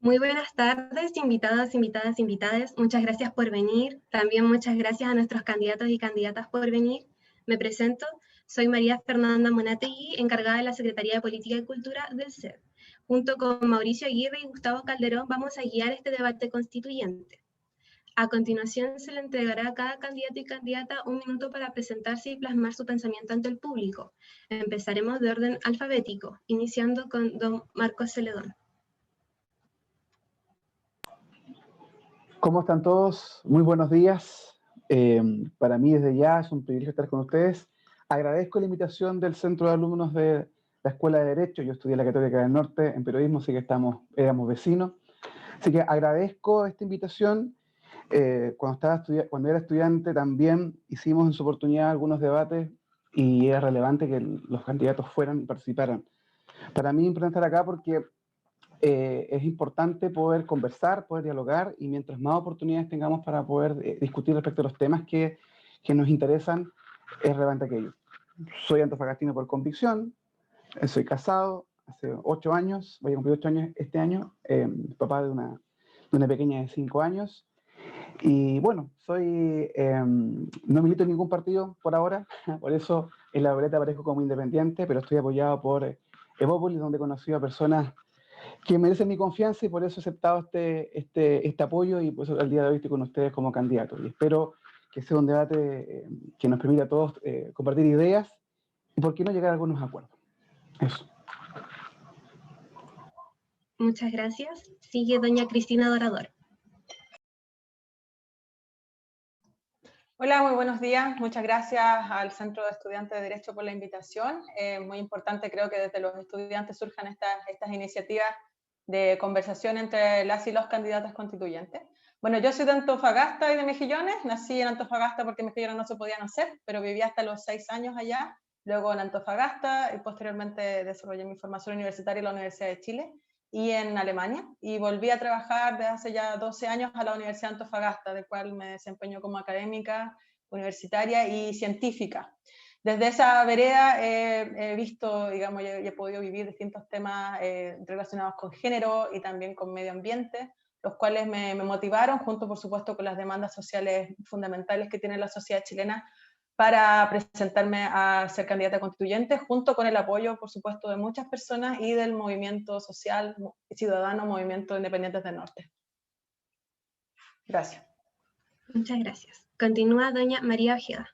Muy buenas tardes, invitadas. Muchas gracias por venir. También muchas gracias a nuestros candidatos y candidatas por venir. Me presento, soy María Fernanda Monategui, encargada de la Secretaría de Política y Cultura del CED. Junto con Mauricio Aguirre y Gustavo Calderón vamos a guiar este debate constituyente. A continuación se le entregará a cada candidato y candidata un minuto para presentarse y plasmar su pensamiento ante el público. Empezaremos de orden alfabético, iniciando con don Marcos Celedón. ¿Cómo están todos? Muy buenos días. Para mí desde ya es un privilegio estar con ustedes. Agradezco la invitación del Centro de Alumnos de la Escuela de Derecho. Yo estudié en la Católica del Norte en periodismo, así que éramos vecinos. Así que agradezco esta invitación. Cuando era estudiante también hicimos en su oportunidad algunos debates y era relevante que los candidatos fueran y participaran. Para mí es importante estar acá porque es importante poder conversar, poder dialogar, y mientras más oportunidades tengamos para poder discutir respecto a los temas que nos interesan, es relevante aquello. Soy antofagastino por convicción, soy casado hace 8 años, voy a cumplir 8 años este año, papá de una pequeña de 5 años, y bueno, no milito en ningún partido por ahora, por eso en la boleta aparezco como independiente, pero estoy apoyado por Evópolis, donde he conocido a personas que merecen mi confianza, y por eso he aceptado este apoyo, y por eso al día de hoy estoy con ustedes como candidato. Y espero que sea un debate que nos permita a todos compartir ideas y por qué no llegar a algunos acuerdos. Eso. Muchas gracias. Sigue doña Cristina Dorador. Hola, muy buenos días. Muchas gracias al Centro de Estudiantes de Derecho por la invitación. Muy importante, creo que desde los estudiantes surjan estas iniciativas de conversación entre las y los candidatos constituyentes. Bueno, yo soy de Antofagasta y de Mejillones. Nací en Antofagasta porque en Mejillones no se podían hacer, pero viví hasta los 6 años allá, luego en Antofagasta, y posteriormente desarrollé mi formación universitaria en la Universidad de Chile y en Alemania, y volví a trabajar desde hace ya 12 años a la Universidad de Antofagasta, de cual me desempeño como académica, universitaria y científica. Desde esa vereda he visto, digamos, he podido vivir distintos temas relacionados con género y también con medio ambiente, los cuales me motivaron, junto por supuesto con las demandas sociales fundamentales que tiene la sociedad chilena, para presentarme a ser candidata constituyente, junto con el apoyo, por supuesto, de muchas personas y del movimiento social ciudadano, Movimiento Independientes del Norte. Gracias. Muchas gracias. Continúa doña María Ojeda.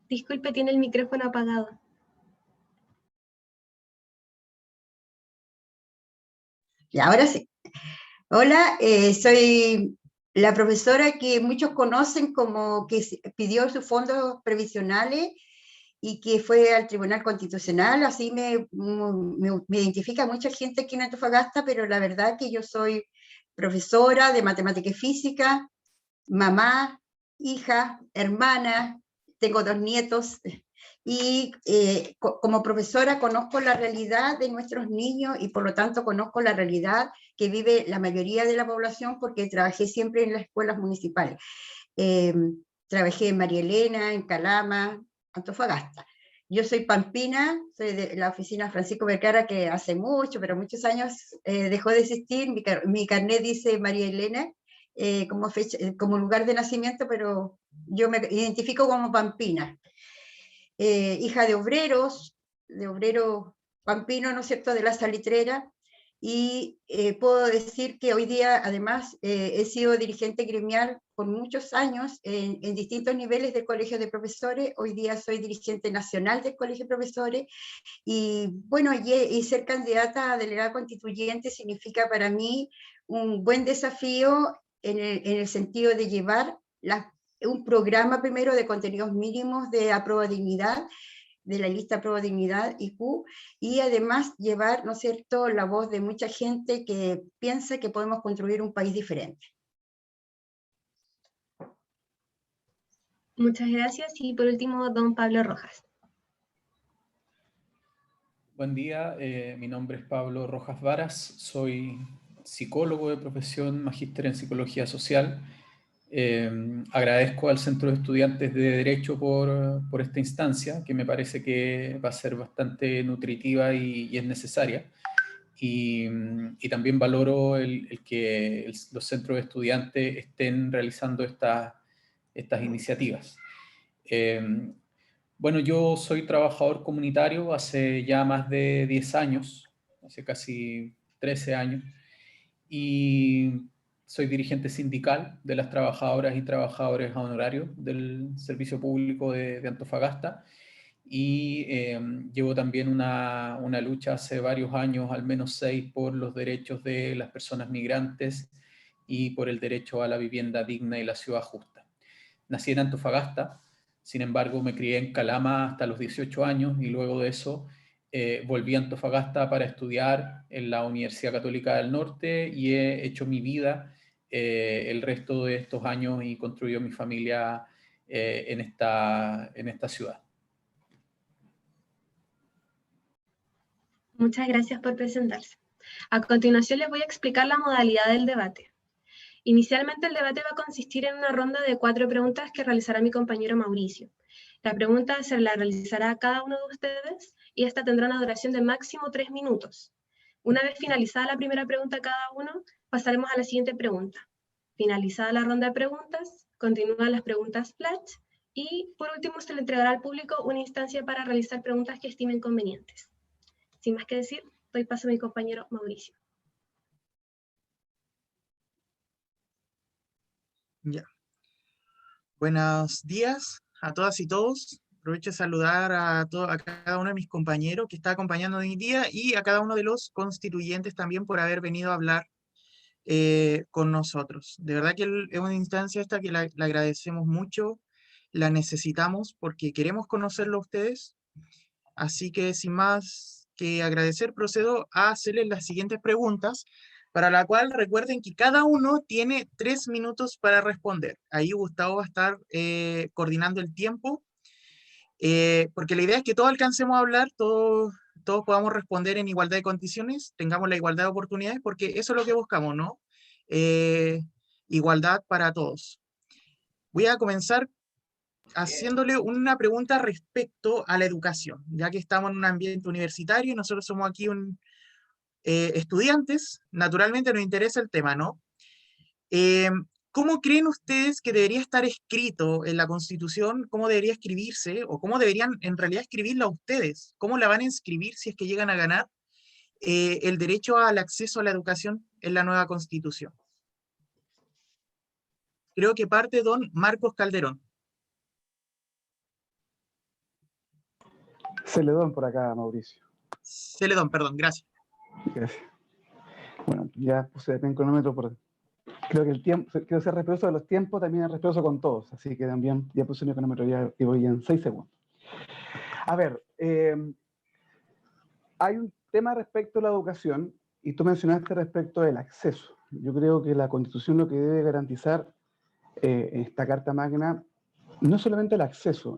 Disculpe, tiene el micrófono apagado. Y ahora sí. Hola, soy la profesora que muchos conocen como que pidió sus fondos previsionales y que fue al Tribunal Constitucional. Así me identifica mucha gente aquí en Antofagasta, pero la verdad que yo soy profesora de matemática y física, mamá, hija, hermana, tengo 2 nietos, y como profesora conozco la realidad de nuestros niños, y por lo tanto conozco la realidad que vive la mayoría de la población, porque trabajé siempre en las escuelas municipales. Trabajé en María Elena, en Calama, Antofagasta. Yo soy pampina, soy de la oficina Francisco Vergara, que hace muchos años dejó de existir. Mi carnet dice María Elena como lugar de nacimiento, pero yo me identifico como pampina. Hija de obreros, de obrero pampino, ¿no es cierto?, de la salitrera, y puedo decir que hoy día, además, he sido dirigente gremial por muchos años en distintos niveles del Colegio de Profesores. Hoy día soy dirigente nacional del Colegio de Profesores, y bueno, y ser candidata a delegada constituyente significa para mí un buen desafío en el sentido de llevar un programa primero de contenidos mínimos de aprobadignidad, de la lista Aprobadignidad IQ, y además llevar, ¿no es cierto?, la voz de mucha gente que piensa que podemos construir un país diferente. Muchas gracias. Y por último, don Pablo Rojas. Buen día, mi nombre es Pablo Rojas Varas, soy psicólogo de profesión, magíster en psicología social. Agradezco al Centro de Estudiantes de Derecho por esta instancia, que me parece que va a ser bastante nutritiva y es necesaria. Y también valoro el que los centros de estudiantes estén realizando estas iniciativas. Bueno, yo soy trabajador comunitario hace ya más de 10 años, hace casi 13 años, y soy dirigente sindical de las trabajadoras y trabajadores honorarios del Servicio Público de Antofagasta, y llevo también una lucha hace varios años, al menos 6, por los derechos de las personas migrantes y por el derecho a la vivienda digna y la ciudad justa. Nací en Antofagasta, sin embargo me crié en Calama hasta los 18 años y luego de eso volví a Antofagasta para estudiar en la Universidad Católica del Norte y he hecho mi vida el resto de estos años y construido mi familia en esta ciudad. Muchas gracias por presentarse. A continuación les voy a explicar la modalidad del debate. Inicialmente el debate va a consistir en una ronda de 4 preguntas que realizará mi compañero Mauricio. La pregunta se la realizará a cada uno de ustedes y esta tendrá una duración de máximo 3 minutos. Una vez finalizada la primera pregunta cada uno, pasaremos a la siguiente pregunta. Finalizada la ronda de preguntas, continúan las preguntas flash y por último se le entregará al público una instancia para realizar preguntas que estimen convenientes. Sin más que decir, doy paso a mi compañero Mauricio. Ya. Buenos días a todas y todos. Aprovecho de saludar a cada uno de mis compañeros que está acompañando hoy día y a cada uno de los constituyentes también por haber venido a hablar con nosotros. De verdad que es una instancia esta que la agradecemos mucho, la necesitamos porque queremos conocerlo a ustedes. Así que sin más que agradecer, procedo a hacerles las siguientes preguntas, para la cual recuerden que cada uno tiene 3 minutos para responder. Ahí Gustavo va a estar coordinando el tiempo, porque la idea es que todos alcancemos a hablar, todos podamos responder en igualdad de condiciones, tengamos la igualdad de oportunidades, porque eso es lo que buscamos, ¿no? Igualdad para todos. Voy a comenzar haciéndole una pregunta respecto a la educación, ya que estamos en un ambiente universitario y nosotros somos aquí estudiantes, naturalmente nos interesa el tema, ¿no? ¿Cómo creen ustedes que debería estar escrito en la Constitución? ¿Cómo debería escribirse? ¿O cómo deberían en realidad escribirla ustedes? ¿Cómo la van a inscribir si es que llegan a ganar el derecho al acceso a la educación en la nueva Constitución? Creo que parte don Marcos Calderón. Celedón por acá, Mauricio. Celedón, perdón, gracias. Gracias. Bueno, ya puse el cronómetro por... Creo que el tiempo, quiero ser respetuoso de los tiempos, también es respetuoso con todos, así que también ya puse mi cronómetro, ya que voy en 6 segundos. A ver, hay un tema respecto a la educación, y tú mencionaste respecto del acceso. Yo creo que la Constitución lo que debe garantizar en esta Carta Magna no solamente el acceso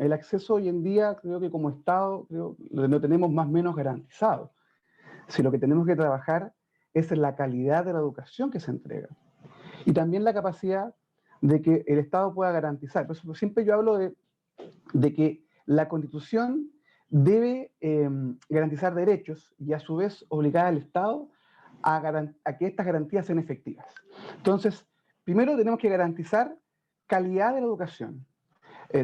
hoy en día creo que como Estado lo tenemos más o menos garantizado. Si lo que tenemos que trabajar es en la calidad de la educación que se entrega. Y también la capacidad de que el Estado pueda garantizar. Por eso siempre yo hablo de que la Constitución debe garantizar derechos y a su vez obligar al Estado a que estas garantías sean efectivas. Entonces, primero tenemos que garantizar calidad de la educación.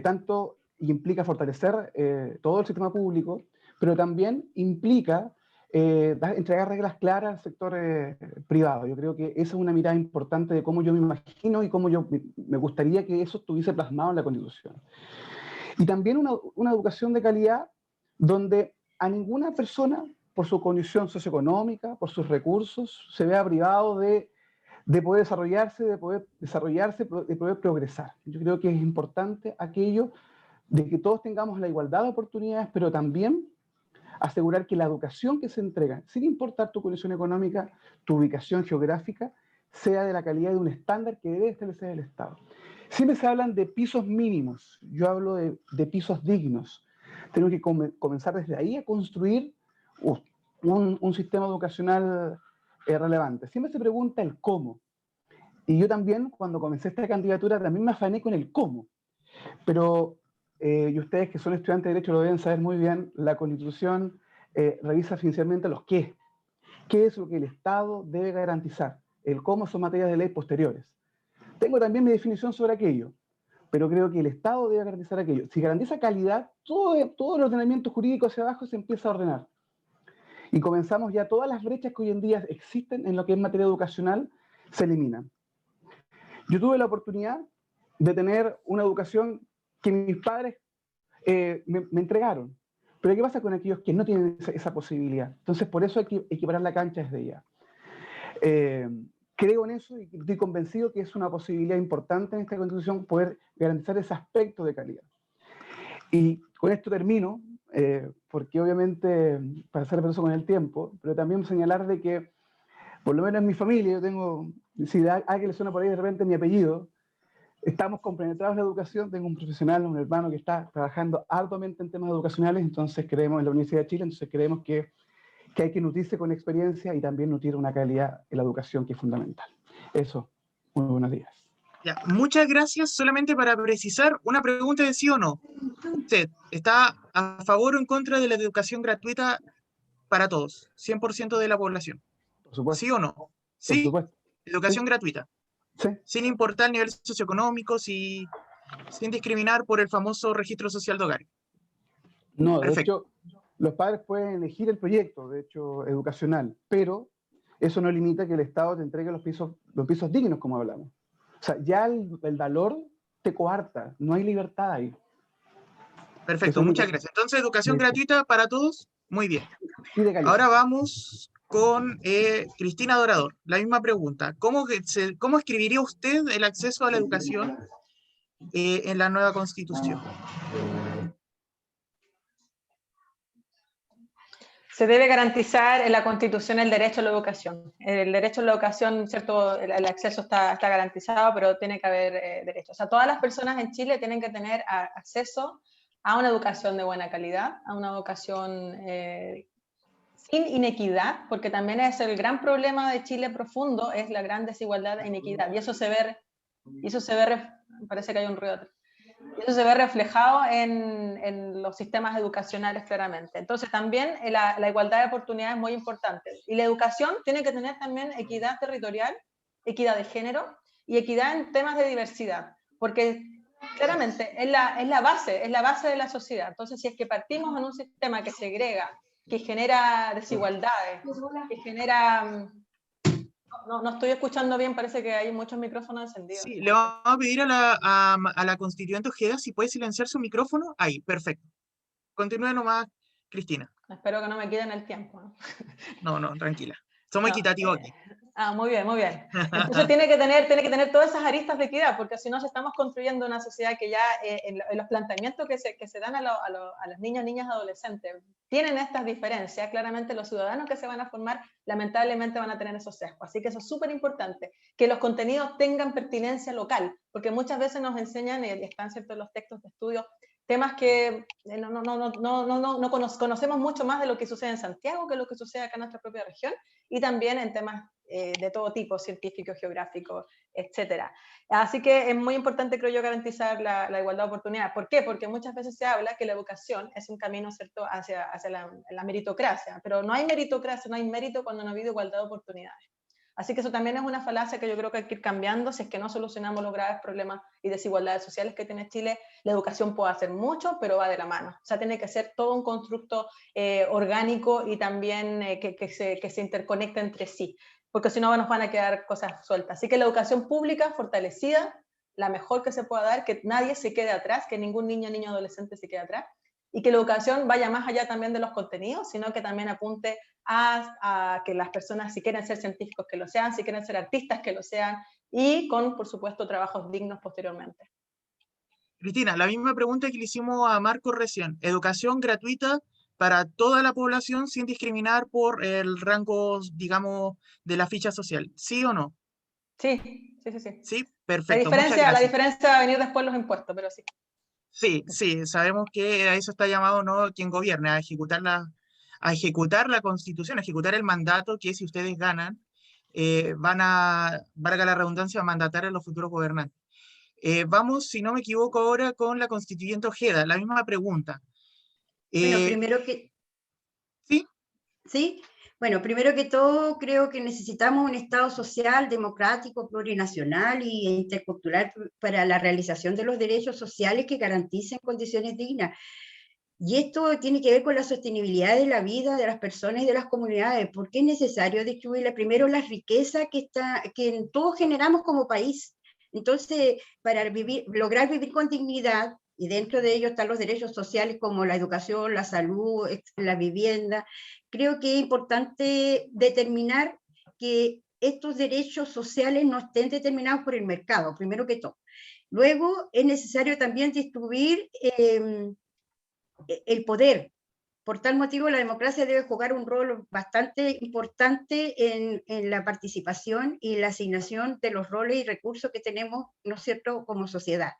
Tanto implica fortalecer todo el sistema público, pero también implica entregar reglas claras al sector privado. Yo creo que esa es una mirada importante de cómo yo me imagino y cómo me gustaría que eso estuviese plasmado en la Constitución. Y también una educación de calidad donde a ninguna persona, por su condición socioeconómica, por sus recursos, se vea privado de poder desarrollarse, de poder progresar. Yo creo que es importante aquello de que todos tengamos la igualdad de oportunidades, pero también asegurar que la educación que se entrega, sin importar tu condición económica, tu ubicación geográfica, sea de la calidad de un estándar que debe establecer el Estado. Siempre se hablan de pisos mínimos, yo hablo de pisos dignos. Tenemos que comenzar desde ahí a construir un sistema educacional relevante. Siempre se pregunta el cómo. Y yo también, cuando comencé esta candidatura, también me afané con el cómo. Pero, y ustedes que son estudiantes de Derecho lo deben saber muy bien, la Constitución revisa esencialmente los qué. ¿Qué es lo que el Estado debe garantizar? El cómo son materias de ley posteriores. Tengo también mi definición sobre aquello, pero creo que el Estado debe garantizar aquello. Si garantiza calidad, todo el ordenamiento jurídico hacia abajo se empieza a ordenar. Y comenzamos ya todas las brechas que hoy en día existen en lo que es materia educacional, se eliminan. Yo tuve la oportunidad de tener una educación que mis padres me entregaron. Pero ¿qué pasa con aquellos que no tienen esa posibilidad? Entonces, por eso hay que equiparar la cancha desde ya. Creo en eso y estoy convencido que es una posibilidad importante en esta Constitución poder garantizar ese aspecto de calidad. Y con esto termino, porque obviamente, para ser preciso con el tiempo, pero también señalar de que, por lo menos en mi familia, yo tengo, si a alguien le suena por ahí de repente mi apellido, estamos compenetrados en la educación, tengo un profesional, un hermano que está trabajando arduamente en temas educacionales, entonces creemos en la Universidad de Chile, entonces creemos que hay que nutrirse con experiencia y también nutrir una calidad en la educación que es fundamental. Eso, muy buenos días. Ya, muchas gracias. Solamente para precisar, una pregunta de sí o no. ¿Usted está a favor o en contra de la educación gratuita para todos? 100% de la población. Por supuesto. ¿Sí o no? Por Sí, supuesto. educación Sí. gratuita. Sí. Sin importar el nivel socioeconómico, sin discriminar por el famoso registro social de hogares. No, Perfecto. de hecho, los padres pueden elegir el proyecto, de hecho, educacional, pero eso no limita que el Estado te entregue los pisos dignos, como hablamos. O sea, ya el valor te coarta, no hay libertad ahí. Perfecto, muchas gracias. Entonces, educación gratuita para todos, muy bien. Y de calidad. Ahora vamos con Cristina Dorador. La misma pregunta. ¿Cómo escribiría usted el acceso a la educación en la nueva Constitución? Se debe garantizar en la Constitución el derecho a la educación. El derecho a la educación, ¿cierto? El acceso está garantizado, pero tiene que haber derecho. O sea, todas las personas en Chile tienen que tener acceso a una educación de buena calidad, a una educación sin inequidad, porque también es el gran problema de Chile profundo, es la gran desigualdad e inequidad. Y eso se ve, parece que hay un ruido atrás. Y eso se ve reflejado en los sistemas educacionales claramente. Entonces también la igualdad de oportunidades es muy importante. Y la educación tiene que tener también equidad territorial, equidad de género y equidad en temas de diversidad, porque claramente es la base de la sociedad. Entonces si es que partimos en un sistema que segrega, que genera desigualdades, que genera... No estoy escuchando bien, parece que hay muchos micrófonos encendidos. Sí, le vamos a pedir a la constituyente Ojeda si puede silenciar su micrófono. Ahí, perfecto. Continúe nomás, Cristina. Espero que no me quiten el tiempo. No, tranquila. Somos equitativos aquí. Muy bien, muy bien. Entonces tiene que tener todas esas aristas de equidad, porque si no estamos construyendo una sociedad que ya en los planteamientos que se dan a los niños, niñas, adolescentes, tienen estas diferencias, claramente los ciudadanos que se van a formar lamentablemente van a tener esos sesgos. Así que eso es súper importante, que los contenidos tengan pertinencia local, porque muchas veces nos enseñan, y están ciertos los textos de estudio, temas que no conocemos mucho más de lo que sucede en Santiago que lo que sucede acá en nuestra propia región, y también en temas de todo tipo, científicos, geográficos, etc. Así que es muy importante, creo yo, garantizar la igualdad de oportunidades. ¿Por qué? Porque muchas veces se habla que la educación es un camino, ¿cierto?, hacia la meritocracia, pero no hay meritocracia, no hay mérito cuando no ha habido igualdad de oportunidades. Así que eso también es una falacia que yo creo que hay que ir cambiando si es que no solucionamos los graves problemas y desigualdades sociales que tiene Chile. La educación puede hacer mucho, pero va de la mano. O sea, tiene que ser todo un constructo orgánico y también que se interconecte entre sí, porque si no nos van a quedar cosas sueltas. Así que la educación pública fortalecida, la mejor que se pueda dar, que nadie se quede atrás, que ningún niño, adolescente se quede atrás, y que la educación vaya más allá también de los contenidos, sino que también apunte a que las personas, si quieren ser científicos, que lo sean, si quieren ser artistas, que lo sean, y con, por supuesto, trabajos dignos posteriormente. Cristina, la misma pregunta que le hicimos a Marco recién. Educación gratuita para toda la población sin discriminar por el rango, digamos, de la ficha social. ¿Sí o no? Sí. Sí, perfecto. La diferencia va a venir después los impuestos, pero sí. Sí, sabemos que a eso está llamado no quien gobierne, a ejecutar la Constitución, a ejecutar el mandato que si ustedes ganan, van a, valga la redundancia, a mandatar a los futuros gobernantes. Vamos, si no me equivoco ahora, con la constituyente Ojeda, la misma pregunta. Bueno, primero que... ¿Sí? ¿Sí? Bueno, primero que todo, creo que necesitamos un Estado social, democrático, plurinacional e intercultural para la realización de los derechos sociales que garanticen condiciones dignas. Y esto tiene que ver con la sostenibilidad de la vida de las personas y de las comunidades, porque es necesario distribuir primero la riqueza que todos generamos como país. Entonces, para lograr vivir con dignidad, y dentro de ello están los derechos sociales como la educación, la salud, la vivienda, creo que es importante determinar que estos derechos sociales no estén determinados por el mercado, primero que todo. Luego, es necesario también distribuir el poder. Por tal motivo, la democracia debe jugar un rol bastante importante en la participación y la asignación de los roles y recursos que tenemos, ¿no es cierto?, como sociedad.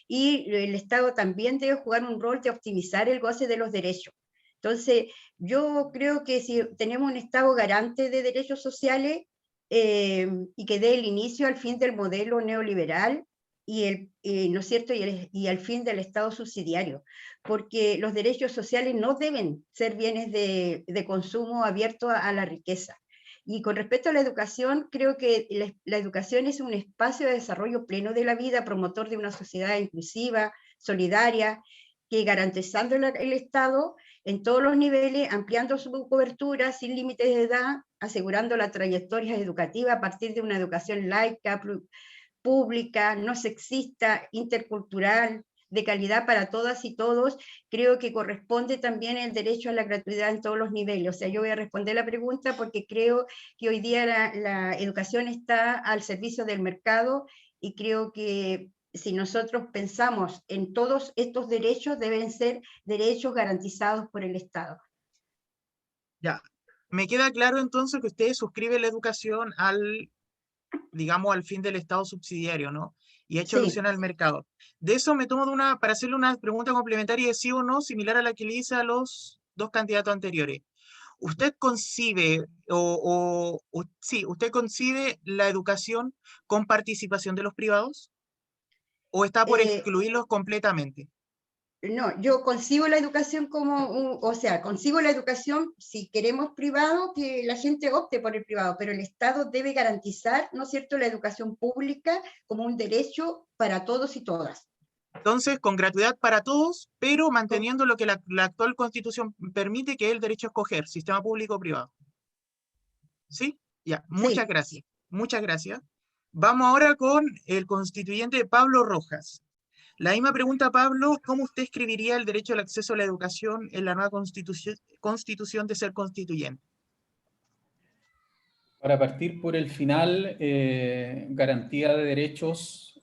Y el Estado también debe jugar un rol de optimizar el goce de los derechos. Entonces, yo creo que si tenemos un Estado garante de derechos sociales y que dé el inicio al fin del modelo neoliberal, ¿no es cierto?, y al fin del Estado subsidiario, porque los derechos sociales no deben ser bienes de consumo abiertos a la riqueza. Y con respecto a la educación, creo que la educación es un espacio de desarrollo pleno de la vida, promotor de una sociedad inclusiva, solidaria, que garantizando el Estado en todos los niveles, ampliando su cobertura sin límites de edad, asegurando la trayectoria educativa a partir de una educación laica, pública, no sexista, intercultural, de calidad para todas y todos, creo que corresponde también el derecho a la gratuidad en todos los niveles. O sea, yo voy a responder la pregunta porque creo que hoy día la educación está al servicio del mercado y creo que si nosotros pensamos en todos estos derechos, deben ser derechos garantizados por el Estado. Ya. Me queda claro entonces que usted suscribe la educación digamos, al fin del Estado subsidiario, ¿no? Y ha hecho Sí. alusión al mercado. De eso me tomo para hacerle una pregunta complementaria de sí o no, similar a la que le hice a los dos candidatos anteriores. ¿Usted concibe, usted concibe la educación con participación de los privados? ¿O está por excluirlos completamente? No, yo concibo la educación concibo la educación, si queremos privado, que la gente opte por el privado, pero el Estado debe garantizar, ¿no es cierto?, la educación pública como un derecho para todos y todas. Entonces, con gratuidad para todos, pero manteniendo lo que la actual Constitución permite, que es el derecho a escoger, sistema público o privado. ¿Sí? Ya, muchas Sí. gracias. Muchas gracias. Vamos ahora con el constituyente Pablo Rojas. La misma pregunta, Pablo, ¿cómo usted escribiría el derecho al acceso a la educación en la nueva constitución de ser constituyente? Para partir por el final, garantía de derechos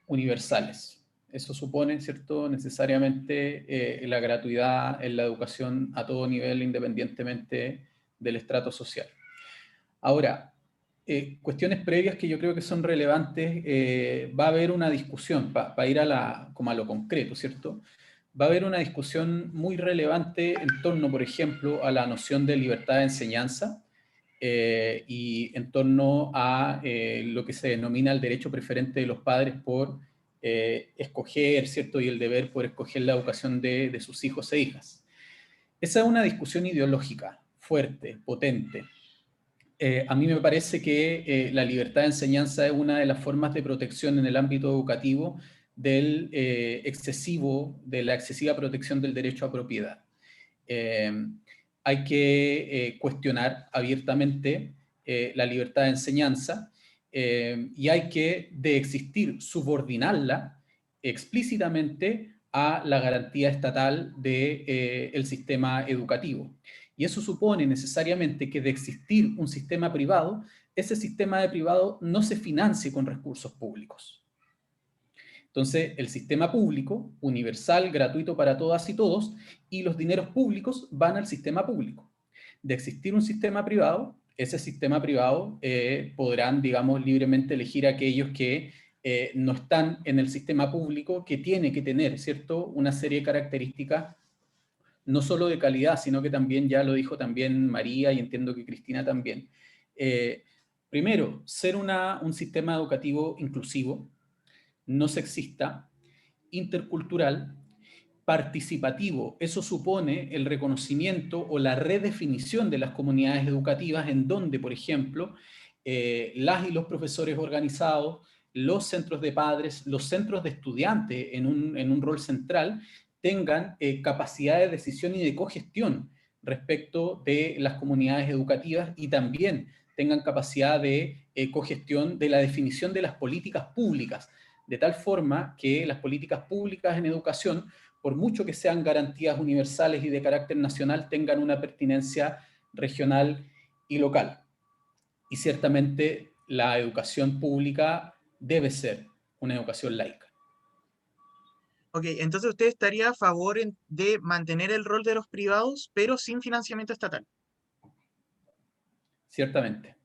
universales. Eso supone, ¿cierto?, necesariamente la gratuidad en la educación a todo nivel, independientemente del estrato social. Ahora, cuestiones previas que yo creo que son relevantes, va a haber una discusión, para ir como a lo concreto, ¿cierto? Va a haber una discusión muy relevante en torno, por ejemplo, a la noción de libertad de enseñanza y en torno a lo que se denomina el derecho preferente de los padres por escoger, ¿cierto? Y el deber por escoger la educación de sus hijos e hijas. Esa es una discusión ideológica fuerte, potente. A mí me parece que la libertad de enseñanza es una de las formas de protección en el ámbito educativo de la excesiva protección del derecho a propiedad. Hay que cuestionar abiertamente la libertad de enseñanza y hay que, de existir, subordinarla explícitamente a la garantía estatal del sistema educativo. Y eso supone necesariamente que, de existir un sistema privado, ese sistema de privado no se financie con recursos públicos. Entonces, el sistema público, universal, gratuito para todas y todos, y los dineros públicos van al sistema público. De existir un sistema privado, ese sistema privado podrán, digamos, libremente elegir a aquellos que no están en el sistema público, que tiene que tener, ¿cierto?, una serie de características no solo de calidad, sino que también, ya lo dijo también María, y entiendo que Cristina también, Primero, ser un sistema educativo inclusivo, no sexista, intercultural, participativo. Eso supone el reconocimiento o la redefinición de las comunidades educativas en donde, por ejemplo, las y los profesores organizados, los centros de padres, los centros de estudiantes en un rol central, tengan capacidad de decisión y de cogestión respecto de las comunidades educativas y también tengan capacidad de cogestión de la definición de las políticas públicas, de tal forma que las políticas públicas en educación, por mucho que sean garantías universales y de carácter nacional, tengan una pertinencia regional y local. Y ciertamente la educación pública debe ser una educación laica. Ok, entonces usted estaría a favor de mantener el rol de los privados, pero sin financiamiento estatal. Ciertamente.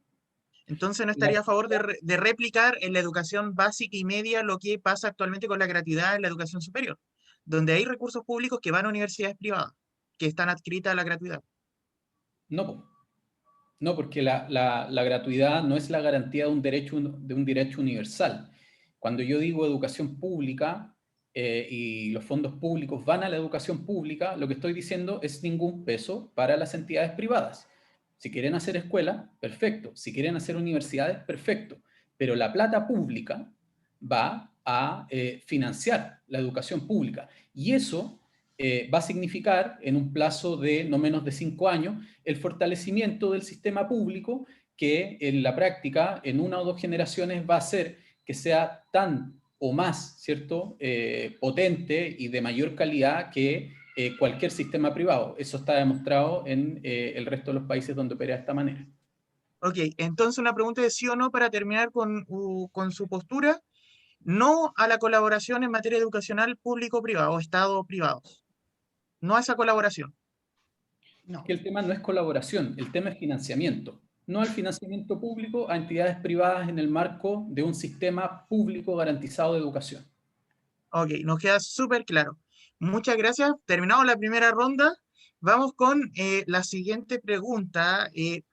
Entonces no estaría a favor de replicar en la educación básica y media lo que pasa actualmente con la gratuidad en la educación superior, donde hay recursos públicos que van a universidades privadas, que están adscritas a la gratuidad. No, no, porque la gratuidad no es la garantía de un derecho universal. Cuando yo digo educación pública y los fondos públicos van a la educación pública, lo que estoy diciendo es ningún peso para las entidades privadas. Si quieren hacer escuela, perfecto. Si quieren hacer universidades, perfecto. Pero la plata pública va a financiar la educación pública. Y eso va a significar, en un plazo de no menos de 5 años, el fortalecimiento del sistema público que en la práctica, en 1 o 2 generaciones, va a hacer que sea tan o más, ¿cierto?, potente y de mayor calidad que cualquier sistema privado. Eso está demostrado en el resto de los países donde opera de esta manera. Ok, entonces una pregunta de sí o no para terminar con su postura. No a la colaboración en materia educacional público-privado o Estado-privados. No a esa colaboración. No. Que el tema no es colaboración, el tema es financiamiento. No al financiamiento público a entidades privadas en el marco de un sistema público garantizado de educación. Ok, nos queda súper claro. Muchas gracias. Terminamos la primera ronda. Vamos con la siguiente pregunta, que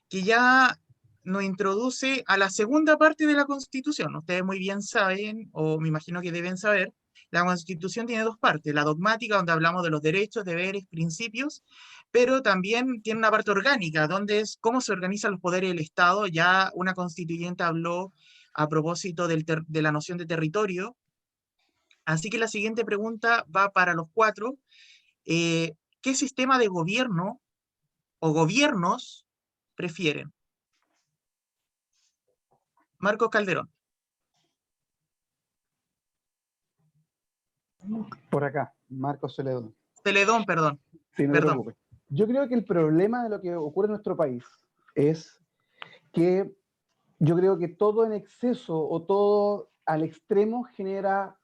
ya nos introduce a la segunda parte de la Constitución. Ustedes muy bien saben, o me imagino que deben saber, la Constitución tiene 2 partes. La dogmática, donde hablamos de los derechos, deberes, principios, pero también tiene una parte orgánica, donde es cómo se organizan los poderes del Estado. Ya una constituyente habló a propósito de la noción de territorio. Así que la siguiente pregunta va para los 4. ¿Qué sistema de gobierno o gobiernos prefieren? Marcos Calderón. Por acá, Marcos Celedón. Celedón, perdón. Sí, no te Perdón. preocupes. Yo creo que el problema de lo que ocurre en nuestro país es que yo creo que todo en exceso o todo al extremo genera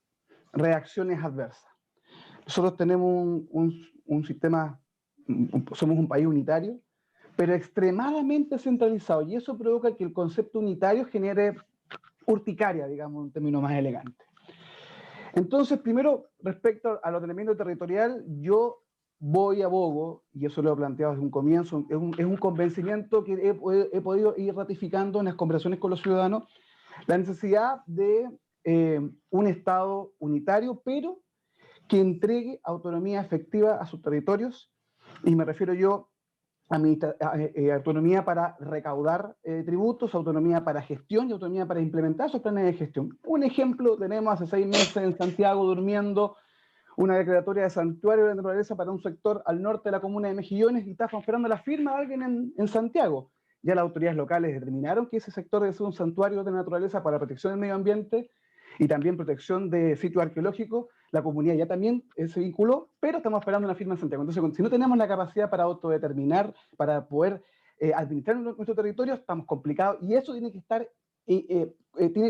reacciones adversas. Nosotros tenemos un sistema, somos un país unitario, pero extremadamente centralizado, y eso provoca que el concepto unitario genere urticaria, digamos, un término más elegante. Entonces, primero, respecto al ordenamiento territorial, yo voy a abogo, y eso lo he planteado desde un comienzo, es un convencimiento que he podido ir ratificando en las conversaciones con los ciudadanos, la necesidad de un Estado unitario, pero que entregue autonomía efectiva a sus territorios, y me refiero yo a autonomía para recaudar tributos, autonomía para gestión y autonomía para implementar esos planes de gestión. Un ejemplo, tenemos hace 6 meses en Santiago durmiendo una declaratoria de santuario de la naturaleza para un sector al norte de la comuna de Mejillones y está esperando la firma de alguien en Santiago. Ya las autoridades locales determinaron que ese sector debe ser un santuario de naturaleza para protección del medio ambiente y también protección de sitios arqueológicos. La comunidad ya también se vinculó, pero estamos esperando una firma en Santiago. Entonces, si no tenemos la capacidad para autodeterminar, para poder administrar nuestro territorio, estamos complicados y eso tiene que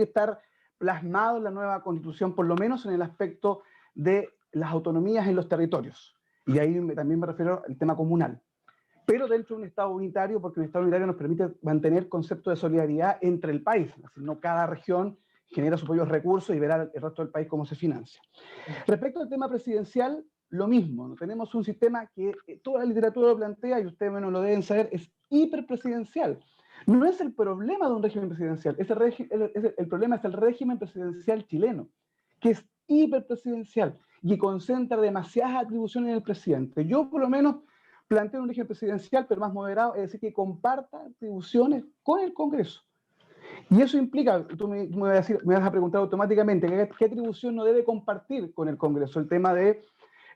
estar plasmado en la nueva Constitución, por lo menos en el aspecto de las autonomías en los territorios. Y ahí también me refiero al tema comunal. Pero dentro de un Estado unitario, porque un Estado unitario nos permite mantener conceptos de solidaridad entre el país, así no cada región genera sus propios recursos y verá el resto del país cómo se financia. Respecto al tema presidencial, lo mismo, ¿no? Tenemos un sistema que toda la literatura lo plantea, y ustedes menos lo deben saber, es hiperpresidencial. No es el problema de un régimen presidencial, el problema es el régimen presidencial chileno, que es hiperpresidencial y concentra demasiadas atribuciones en el presidente. Yo por lo menos planteo un régimen presidencial, pero más moderado, es decir, que comparta atribuciones con el Congreso. Y eso implica, tú me vas a preguntar automáticamente, ¿qué atribución no debe compartir con el Congreso? El tema de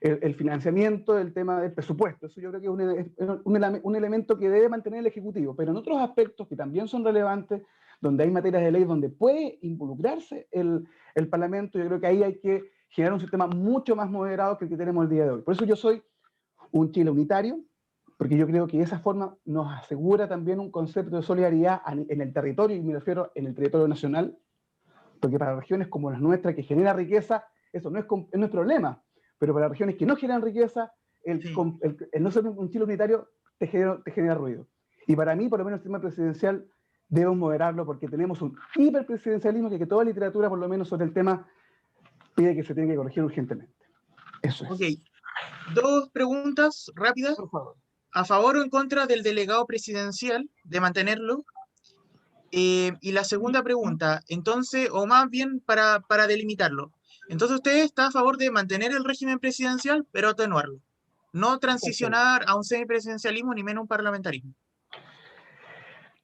el financiamiento, el tema del presupuesto. Eso yo creo que es un elemento que debe mantener el Ejecutivo, pero en otros aspectos que también son relevantes, donde hay materias de ley donde puede involucrarse el Parlamento, yo creo que ahí hay que generar un sistema mucho más moderado que el que tenemos el día de hoy. Por eso yo soy un Chile unitario, porque yo creo que esa forma nos asegura también un concepto de solidaridad en el territorio, y me refiero en el territorio nacional, porque para regiones como las nuestras, que genera riqueza, eso no es problema, pero para regiones que no generan riqueza, el no ser un Chile unitario te genera ruido. Y para mí, por lo menos el sistema presidencial, debemos moderarlo porque tenemos un hiperpresidencialismo que toda literatura, por lo menos sobre el tema, pide que se tiene que corregir urgentemente. Eso es. Ok, 2 preguntas rápidas. Por favor. ¿A favor o en contra del delegado presidencial, de mantenerlo? Y la segunda pregunta, entonces, o más bien para delimitarlo. Entonces, usted está a favor de mantener el régimen presidencial, pero atenuarlo. No transicionar a un semipresidencialismo ni menos un parlamentarismo.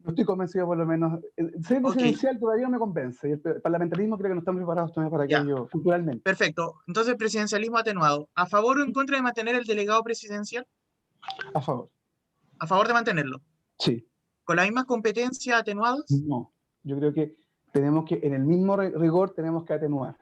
No estoy convencido, por lo menos. El ser presidencial todavía no me convence. Y el parlamentarismo creo que no estamos preparados todavía para aquello culturalmente. Perfecto. Entonces, presidencialismo atenuado. ¿A favor o en contra de mantener el delegado presidencial? A favor. ¿A favor de mantenerlo? Sí. ¿Con las mismas competencias atenuadas? No. Yo creo que tenemos que, en el mismo rigor, tenemos que atenuar.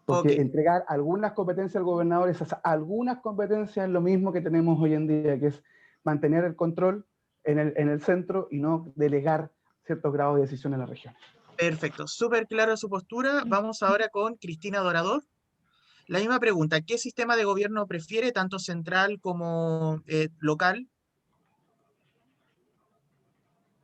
Porque entregar algunas competencias al gobernador, algunas competencias es lo mismo que tenemos hoy en día, que es mantener el control en el centro y no delegar ciertos grados de decisión en las regiones. Perfecto, súper clara su postura. Vamos ahora con Cristina Dorador. La misma pregunta, ¿qué sistema de gobierno prefiere, tanto central como local?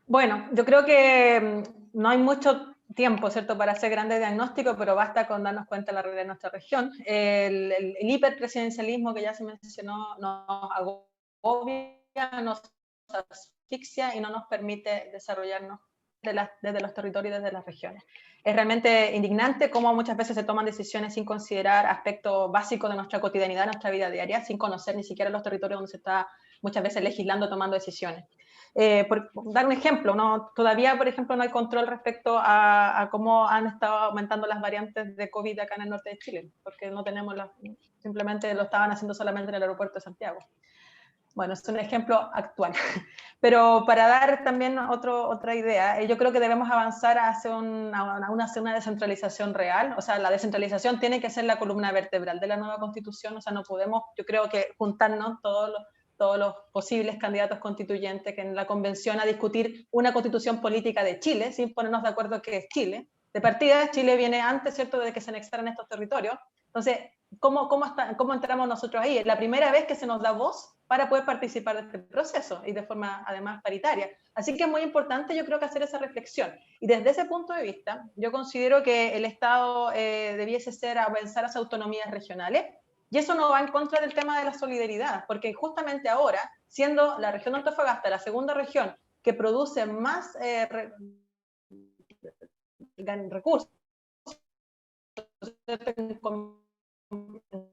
Bueno, yo creo que no hay mucho tiempo, ¿cierto?, para hacer grandes diagnósticos, pero basta con darnos cuenta de la realidad de nuestra región. El hiperpresidencialismo que ya se mencionó nos agobia, nos asfixia y no nos permite desarrollarnos desde los territorios y desde las regiones. Es realmente indignante cómo muchas veces se toman decisiones sin considerar aspectos básicos de nuestra cotidianidad, nuestra vida diaria, sin conocer ni siquiera los territorios donde se está muchas veces legislando, tomando decisiones. Por dar un ejemplo, todavía, por ejemplo, no hay control respecto a cómo han estado aumentando las variantes de COVID acá en el norte de Chile, porque no tenemos simplemente lo estaban haciendo solamente en el aeropuerto de Santiago. Bueno, es un ejemplo actual. Pero para dar también otra idea, yo creo que debemos avanzar hacia una descentralización real. O sea, la descentralización tiene que ser la columna vertebral de la nueva Constitución. O sea, no podemos, yo creo que juntarnos todos los posibles candidatos constituyentes que en la convención a discutir una constitución política de Chile, sin ponernos de acuerdo qué es Chile. De partida, Chile viene antes, ¿cierto?, de que se anexaran estos territorios. Entonces, ¿cómo entramos nosotros ahí? Es la primera vez que se nos da voz para poder participar de este proceso y de forma, además, paritaria. Así que es muy importante, yo creo, que hacer esa reflexión. Y desde ese punto de vista, yo considero que el Estado debiese avanzar hacia autonomías regionales. Y eso no va en contra del tema de la solidaridad, porque justamente ahora, siendo la región de Antofagasta la segunda región que produce más recursos en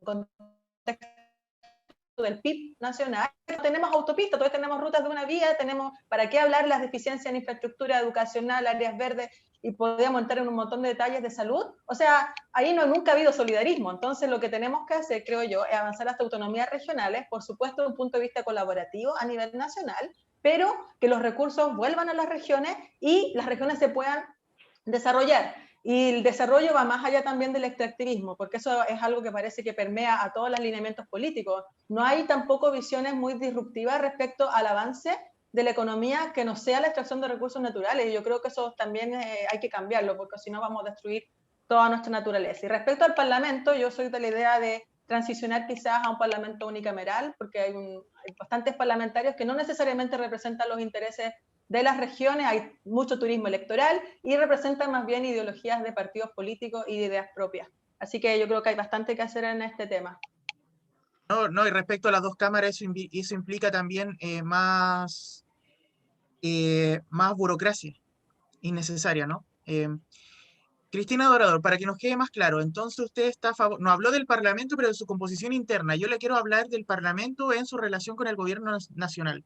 contexto del PIB nacional, tenemos autopistas, todos tenemos rutas de una vía, tenemos, ¿para qué hablar las deficiencias en infraestructura educacional, áreas verdes, y podríamos entrar en un montón de detalles de salud? O sea, ahí nunca ha habido solidarismo. Entonces lo que tenemos que hacer, creo yo, es avanzar hasta autonomías regionales, por supuesto desde un punto de vista colaborativo a nivel nacional, pero que los recursos vuelvan a las regiones y las regiones se puedan desarrollar. Y el desarrollo va más allá también del extractivismo, porque eso es algo que parece que permea a todos los lineamientos políticos. No hay tampoco visiones muy disruptivas respecto al avance de la economía que no sea la extracción de recursos naturales. Y yo creo que eso también hay que cambiarlo, porque si no vamos a destruir toda nuestra naturaleza. Y respecto al Parlamento, yo soy de la idea de transicionar quizás a un Parlamento unicameral, porque hay bastantes parlamentarios que no necesariamente representan los intereses de las regiones, hay mucho turismo electoral y representan más bien ideologías de partidos políticos y de ideas propias. Así que yo creo que hay bastante que hacer en este tema. No, y respecto a las dos cámaras, eso implica también más más burocracia innecesaria, ¿no? Cristina Dorador, para que nos quede más claro, entonces usted está a favor, no habló del Parlamento, pero de su composición interna. Yo le quiero hablar del Parlamento en su relación con el gobierno nacional.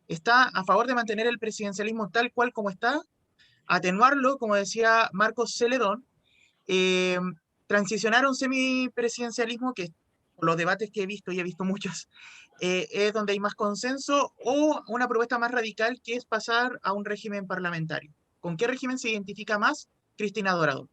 ¿Está a favor de mantener el presidencialismo tal cual como está? Atenuarlo, como decía Marcos Celedón, eh, transicionar a un semipresidencialismo que, por los debates que he visto, y he visto muchos, es donde hay más consenso, o una propuesta más radical que es pasar a un régimen parlamentario. ¿Con qué régimen se identifica más Cristina Dorado?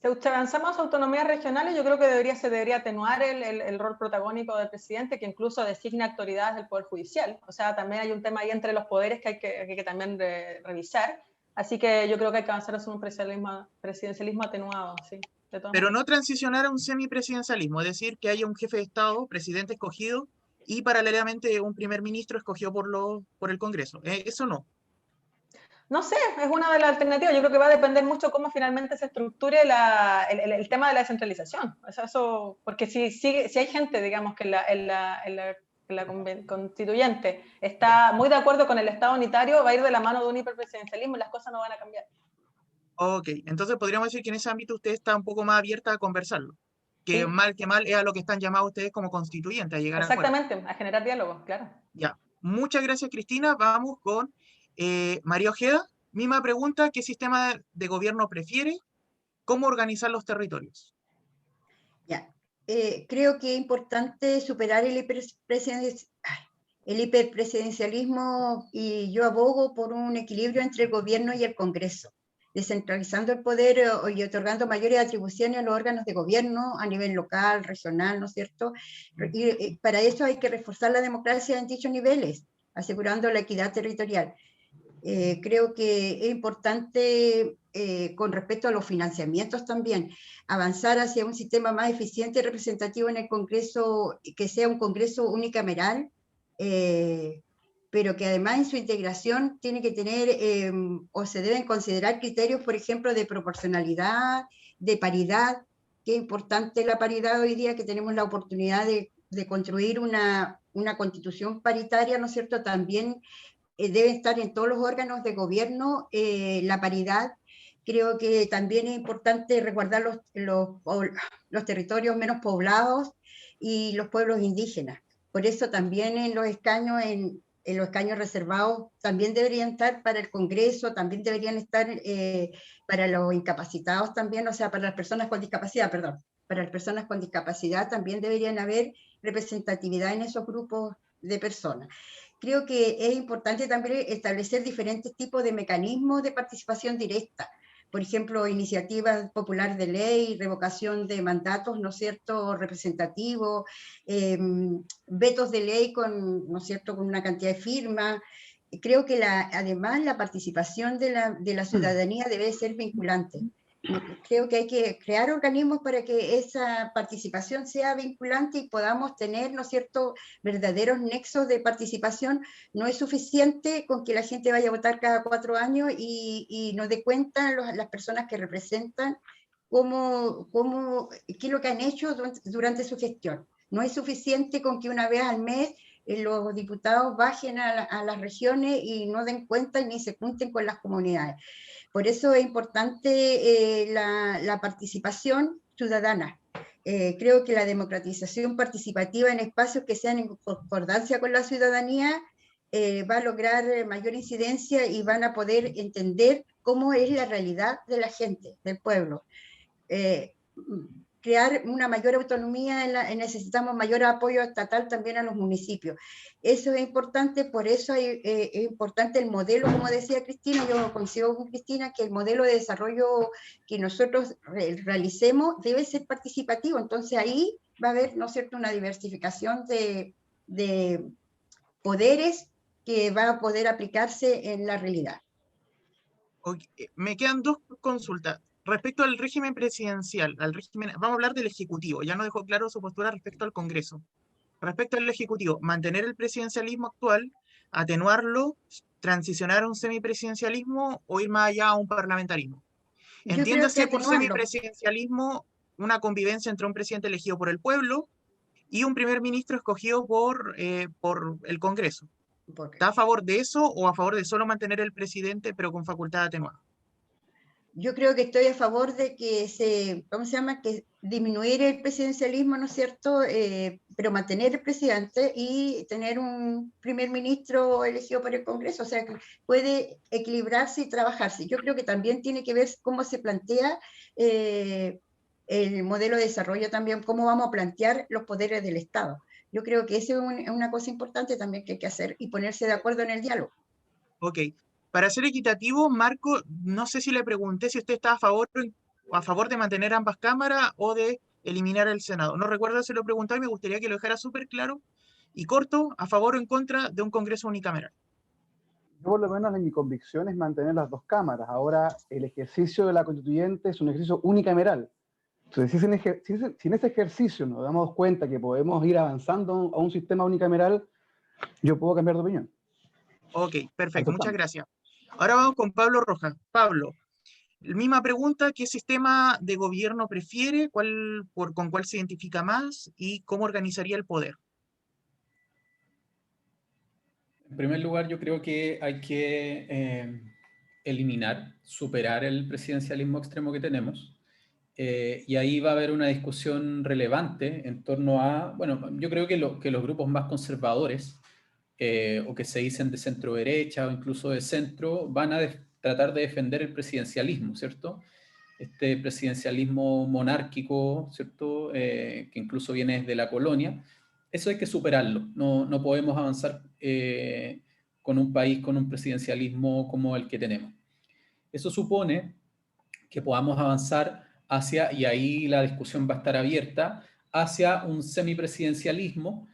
Si avanzamos a autonomías regionales, yo creo que se debería atenuar el rol protagónico del presidente, que incluso designa autoridades del Poder Judicial. O sea, también hay un tema ahí entre los poderes que hay que también revisar. Así que yo creo que hay que avanzar hacia un presidencialismo atenuado, sí. Pero no transicionar a un semipresidencialismo, es decir, que haya un jefe de Estado, presidente escogido, y paralelamente un primer ministro escogido por el Congreso. Eso no. No sé, es una de las alternativas. Yo creo que va a depender mucho cómo finalmente se estructure el tema de la descentralización. O sea, eso, porque si hay gente, digamos, que la constituyente está muy de acuerdo con el Estado unitario, va a ir de la mano de un hiperpresidencialismo y las cosas no van a cambiar. Ok, entonces podríamos decir que en ese ámbito usted está un poco más abierta a conversarlo. Que Sí. mal que mal es a lo que están llamados ustedes como constituyentes, a llegar a acuerdos. Exactamente, a generar diálogo, claro. Ya, muchas gracias Cristina. Vamos con María Ojeda. Misma pregunta, ¿qué sistema de gobierno prefiere? ¿Cómo organizar los territorios? Ya. Creo que es importante superar el hiperpresidencialismo y yo abogo por un equilibrio entre el gobierno y el Congreso, descentralizando el poder y otorgando mayores atribuciones a los órganos de gobierno a nivel local, regional, ¿no es cierto? Y para eso hay que reforzar la democracia en dichos niveles, asegurando la equidad territorial. Creo que es importante, con respecto a los financiamientos también, avanzar hacia un sistema más eficiente y representativo en el Congreso, que sea un Congreso unicameral, pero que además en su integración tiene que tener, o se deben considerar criterios, por ejemplo, de proporcionalidad, de paridad, que es importante la paridad hoy día, que tenemos la oportunidad de construir una constitución paritaria, ¿no es cierto?, también debe estar en todos los órganos de gobierno la paridad. Creo que también es importante resguardar los territorios menos poblados y los pueblos indígenas. Por eso también en los escaños reservados también deberían estar para el Congreso, también deberían estar para los incapacitados también, o sea, para las personas con discapacidad, perdón, para las personas con discapacidad también deberían haber representatividad en esos grupos de personas. Creo que es importante también establecer diferentes tipos de mecanismos de participación directa. Por ejemplo, iniciativas populares de ley, revocación de mandatos, ¿no es cierto?, representativos, vetos de ley con, ¿no es cierto?, con una cantidad de firmas. Creo que además la participación de la ciudadanía debe ser vinculante. Creo que hay que crear organismos para que esa participación sea vinculante y podamos tener, ¿no es cierto?, verdaderos nexos de participación. No es suficiente con que la gente vaya a votar cada 4 años y nos dé cuenta las personas que representan qué es lo que han hecho durante su gestión. No es suficiente con que una vez al mes los diputados bajen a las regiones y no den cuenta ni se junten con las comunidades. Por eso es importante la participación ciudadana. Creo que la democratización participativa en espacios que sean en concordancia con la ciudadanía va a lograr mayor incidencia y van a poder entender cómo es la realidad de la gente, del pueblo. Crear una mayor autonomía, necesitamos mayor apoyo estatal también a los municipios. Eso es importante, por eso es importante el modelo, como decía Cristina, yo coincido con Cristina, que el modelo de desarrollo que nosotros realicemos debe ser participativo, entonces ahí va a haber, ¿no es cierto?, una diversificación de poderes que va a poder aplicarse en la realidad. Okay. Me quedan 2 consultas. Respecto al régimen presidencial, vamos a hablar del Ejecutivo, ya nos dejó claro su postura respecto al Congreso. Respecto al Ejecutivo, mantener el presidencialismo actual, atenuarlo, transicionar a un semipresidencialismo o ir más allá a un parlamentarismo. Entiéndase por semipresidencialismo una convivencia entre un presidente elegido por el pueblo y un primer ministro escogido por el Congreso. ¿Está a favor de eso o a favor de solo mantener el presidente pero con facultad atenuada? Yo creo que estoy a favor de que ¿cómo se llama? Que disminuir el presidencialismo, ¿no es cierto? Pero mantener el presidente y tener un primer ministro elegido por el Congreso, o sea, que puede equilibrarse y trabajarse. Yo creo que también tiene que ver cómo se plantea el modelo de desarrollo también, cómo vamos a plantear los poderes del Estado. Yo creo que eso es una cosa importante también que hay que hacer y ponerse de acuerdo en el diálogo. Ok. Para ser equitativo, Marco, no sé si le pregunté si usted está a favor de mantener ambas cámaras o de eliminar el Senado. No recuerdo si lo pregunté y me gustaría que lo dejara súper claro y corto, a favor o en contra de un Congreso unicameral. Yo por lo menos en mi convicción es mantener las dos cámaras. Ahora, el ejercicio de la constituyente es un ejercicio unicameral. Entonces, si en ese ejercicio nos damos cuenta que podemos ir avanzando a un sistema unicameral, yo puedo cambiar de opinión. Ok, perfecto, muchas gracias. Ahora vamos con Pablo Rojas. Pablo, misma pregunta, ¿qué sistema de gobierno prefiere? ¿Con cuál se identifica más? ¿Y cómo organizaría el poder? En primer lugar, yo creo que hay que superar el presidencialismo extremo que tenemos. Y ahí va a haber una discusión relevante en torno a, bueno, yo creo que los grupos más conservadores o que se dicen de centro derecha o incluso de centro van a tratar de defender el presidencialismo, ¿cierto? Este presidencialismo monárquico, ¿cierto? Que incluso viene desde la colonia. Eso hay que superarlo. No podemos avanzar con un país con un presidencialismo como el que tenemos. Eso supone que podamos avanzar hacia, y ahí la discusión va a estar abierta, hacia un semipresidencialismo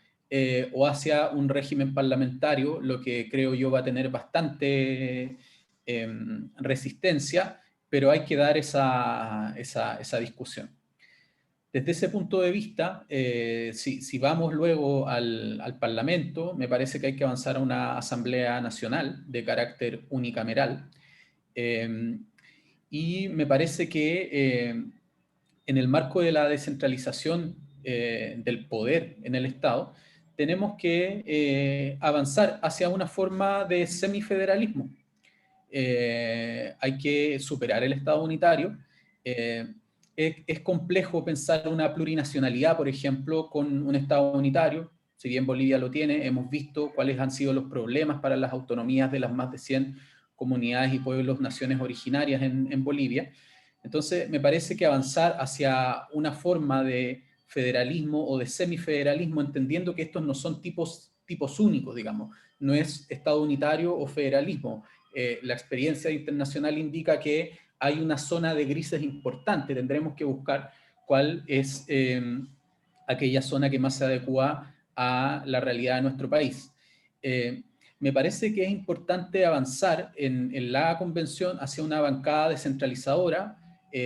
o hacia un régimen parlamentario, lo que creo yo va a tener bastante resistencia, pero hay que dar esa discusión. Desde ese punto de vista, si vamos luego al Parlamento, me parece que hay que avanzar a una Asamblea Nacional de carácter unicameral. Y me parece que en el marco de la descentralización del poder en el Estado, tenemos que avanzar hacia una forma de semifederalismo. Hay que superar el Estado unitario. Es complejo pensar una plurinacionalidad, por ejemplo, con un Estado unitario. Si bien Bolivia lo tiene, hemos visto cuáles han sido los problemas para las autonomías de las más de 100 comunidades y pueblos, naciones originarias en Bolivia. Entonces, me parece que avanzar hacia una forma de federalismo o de semifederalismo, entendiendo que estos no son tipos únicos, digamos, no es Estado unitario o federalismo. La experiencia internacional indica que hay una zona de grises importante. Tendremos que buscar cuál es aquella zona que más se adecua a la realidad de nuestro país. Me parece que es importante avanzar en la convención hacia una bancada descentralizadora.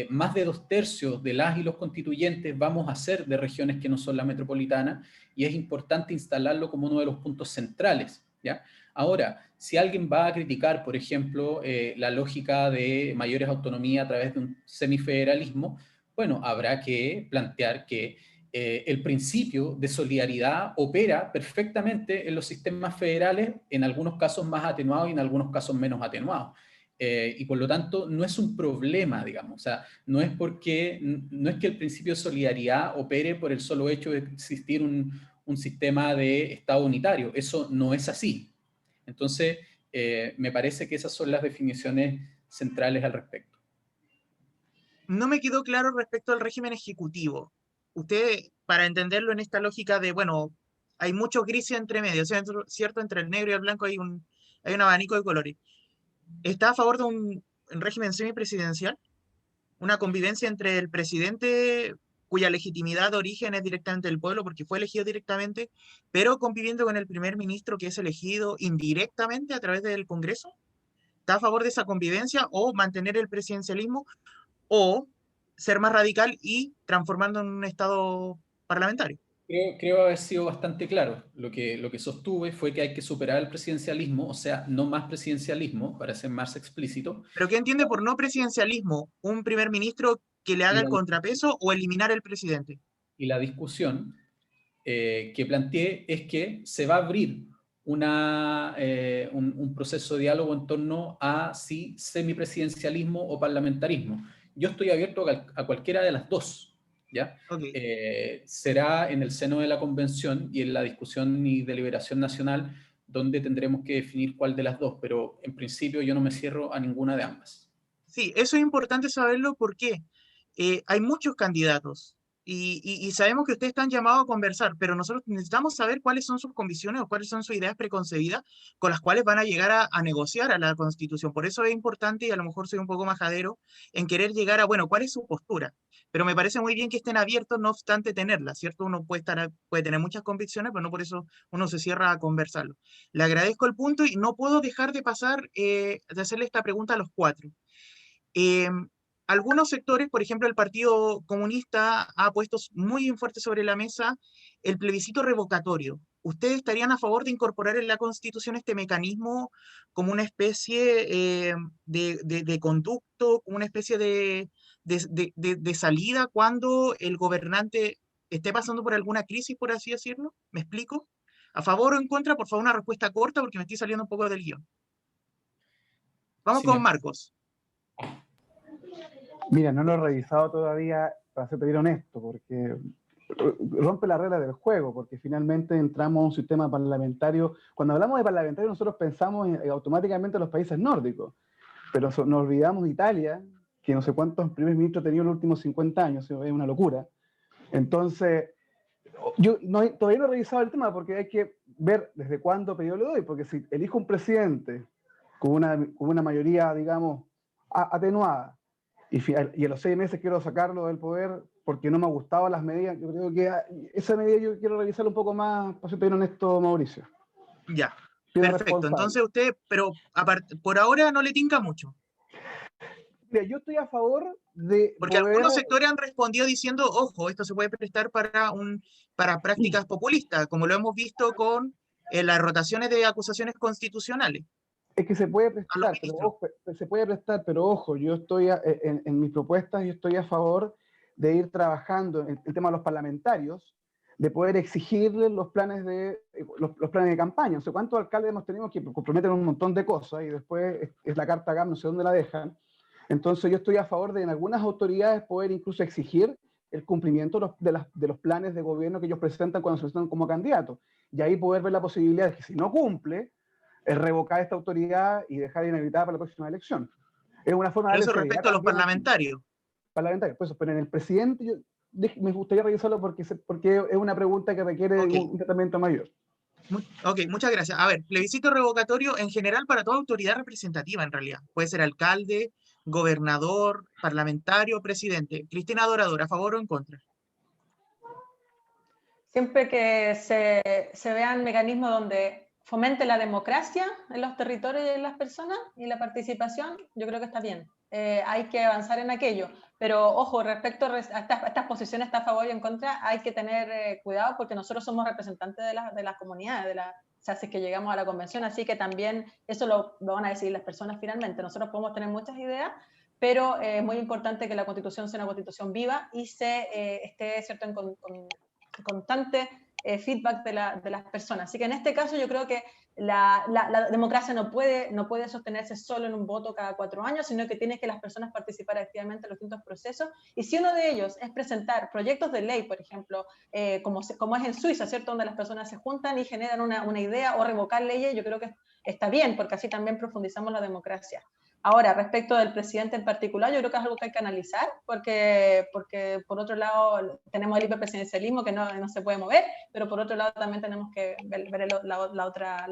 Más de 2/3 de las y los constituyentes vamos a ser de regiones que no son la metropolitana y es importante instalarlo como uno de los puntos centrales, ¿ya? Ahora, si alguien va a criticar, por ejemplo, la lógica de mayores autonomías a través de un semifederalismo, bueno, habrá que plantear que el principio de solidaridad opera perfectamente en los sistemas federales, en algunos casos más atenuados y en algunos casos menos atenuados. Y por lo tanto no es un problema, digamos, o sea, no es que el principio de solidaridad opere por el solo hecho de existir un sistema de Estado unitario, eso no es así. Entonces, me parece que esas son las definiciones centrales al respecto. No me quedó claro respecto al régimen ejecutivo. Usted, para entenderlo en esta lógica de, bueno, hay muchos grises entre medio, ¿cierto? Entre el negro y el blanco hay un abanico de colores. ¿Está a favor de un régimen semipresidencial? ¿Una convivencia entre el presidente, cuya legitimidad de origen es directamente del pueblo, porque fue elegido directamente, pero conviviendo con el primer ministro que es elegido indirectamente a través del Congreso? ¿Está a favor de esa convivencia o mantener el presidencialismo o ser más radical y transformando en un Estado parlamentario? Creo haber sido bastante claro. Lo que sostuve fue que hay que superar el presidencialismo, o sea, no más presidencialismo, para ser más explícito. ¿Pero qué entiende por no presidencialismo? ¿Un primer ministro que le haga el contrapeso o eliminar el presidente? Y la discusión que planteé es que se va a abrir un proceso de diálogo en torno a si semipresidencialismo o parlamentarismo. Yo estoy abierto a cualquiera de las dos, ¿ya? Ok. Será en el seno de la convención y en la discusión y deliberación nacional donde tendremos que definir cuál de las dos, pero en principio yo no me cierro a ninguna de ambas. Sí, eso es importante saberlo porque hay muchos candidatos y sabemos que ustedes están llamados a conversar, pero nosotros necesitamos saber cuáles son sus convicciones o cuáles son sus ideas preconcebidas con las cuales van a llegar a negociar a la Constitución. Por eso es importante, y a lo mejor soy un poco majadero, en querer llegar a, bueno, ¿cuál es su postura? Pero me parece muy bien que estén abiertos, no obstante tenerla, ¿cierto? Uno puede tener muchas convicciones, pero no por eso uno se cierra a conversarlo. Le agradezco el punto y no puedo dejar de pasar, de hacerle esta pregunta a los cuatro. Eh, Algunos sectores, por ejemplo, el Partido Comunista ha puesto muy fuerte sobre la mesa el plebiscito revocatorio. ¿Ustedes estarían a favor de incorporar en la Constitución este mecanismo como una especie de conducto, como una especie de salida cuando el gobernante esté pasando por alguna crisis, por así decirlo? ¿Me explico? ¿A favor o en contra? Por favor, una respuesta corta porque me estoy saliendo un poco del guión. Vamos Sí, con Marcos. Mira, no lo he revisado todavía, para serte bien honesto, porque rompe la regla del juego, porque finalmente entramos a un sistema parlamentario. Cuando hablamos de parlamentario, nosotros pensamos automáticamente en los países nórdicos, pero nos olvidamos de Italia, que no sé cuántos primeros ministros ha tenido en los últimos 50 años, es una locura. Entonces, yo todavía no he revisado el tema porque hay que ver desde cuándo periodo le doy, porque si elijo un presidente con una mayoría, digamos, atenuada, y a los 6 meses quiero sacarlo del poder porque no me gustaban las medidas, yo creo que esa medida yo quiero revisarla un poco más, para ser bien honesto, Mauricio. Ya, Bien perfecto. responsable. Entonces usted, pero por ahora no le tinca mucho. Mira, yo estoy a favor de Porque poder... algunos sectores han respondido diciendo, ojo, esto se puede prestar para prácticas populistas, como lo hemos visto con las rotaciones de acusaciones constitucionales Es que se puede a los prestar, ministros. pero ojo, yo estoy en mis propuestas, yo estoy a favor de ir trabajando en el tema de los parlamentarios, de poder exigirles los planes los planes de campaña. O sea, ¿cuántos alcaldes hemos tenido que comprometen un montón de cosas y después es la carta GAM, no sé dónde la dejan? Entonces yo estoy a favor de en algunas autoridades poder incluso exigir el cumplimiento de los planes de gobierno que ellos presentan cuando se presentan como candidatos. Y ahí poder ver la posibilidad de que si no cumple, es revocar esta autoridad y dejar inhabilitada para la próxima elección. Es una forma de Pero darle eso seriedad respecto a los también parlamentarios. parlamentarios. Pues, pero en el presidente me gustaría revisarlo porque es una pregunta que requiere Ok. un tratamiento mayor. Ok, muchas gracias. A ver, plebiscito revocatorio en general para toda autoridad representativa en realidad. Puede ser alcalde, gobernador, parlamentario, presidente. Cristina Dorador, ¿a favor o en contra? Siempre que se vean mecanismos donde fomente la democracia en los territorios y en las personas y la participación, yo creo que está bien. Hay que avanzar en aquello. Pero ojo, respecto a estas posiciones, está a favor y en contra, hay que tener cuidado porque nosotros somos representantes de las comunidades, o sea, si es que llegamos a la convención, así que también eso lo van a decidir las personas finalmente. Nosotros podemos tener muchas ideas, pero es muy importante que la Constitución sea una Constitución viva y esté, ¿cierto?, en constante feedback de las personas. Así que en este caso yo creo que la democracia no puede sostenerse solo en un voto cada 4 años, sino que tiene que las personas participar activamente en los distintos procesos. Y si uno de ellos es presentar proyectos de ley, por ejemplo, como es en Suiza, ¿cierto?, donde las personas se juntan y generan una idea o revocar leyes, yo creo que está bien, porque así también profundizamos la democracia. Ahora, respecto del presidente en particular, yo creo que es algo que hay que analizar, porque por otro lado tenemos el hiperpresidencialismo que no se puede mover, pero por otro lado también tenemos que ver la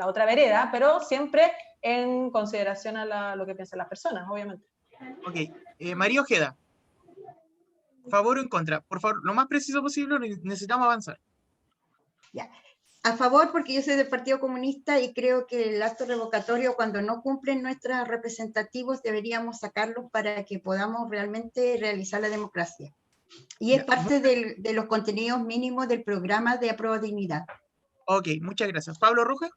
otra vereda, pero siempre en consideración a lo que piensan las personas, obviamente. Ok, María Ojeda, ¿favor o en contra? Por favor, lo más preciso posible, necesitamos avanzar. Ya. A favor, porque yo soy del Partido Comunista y creo que el acto revocatorio, cuando no cumplen nuestros representativos, deberíamos sacarlos para que podamos realmente realizar la democracia. Y es parte de los contenidos mínimos del programa de Aprueba Dignidad. Ok, muchas gracias. ¿Pablo Rojas?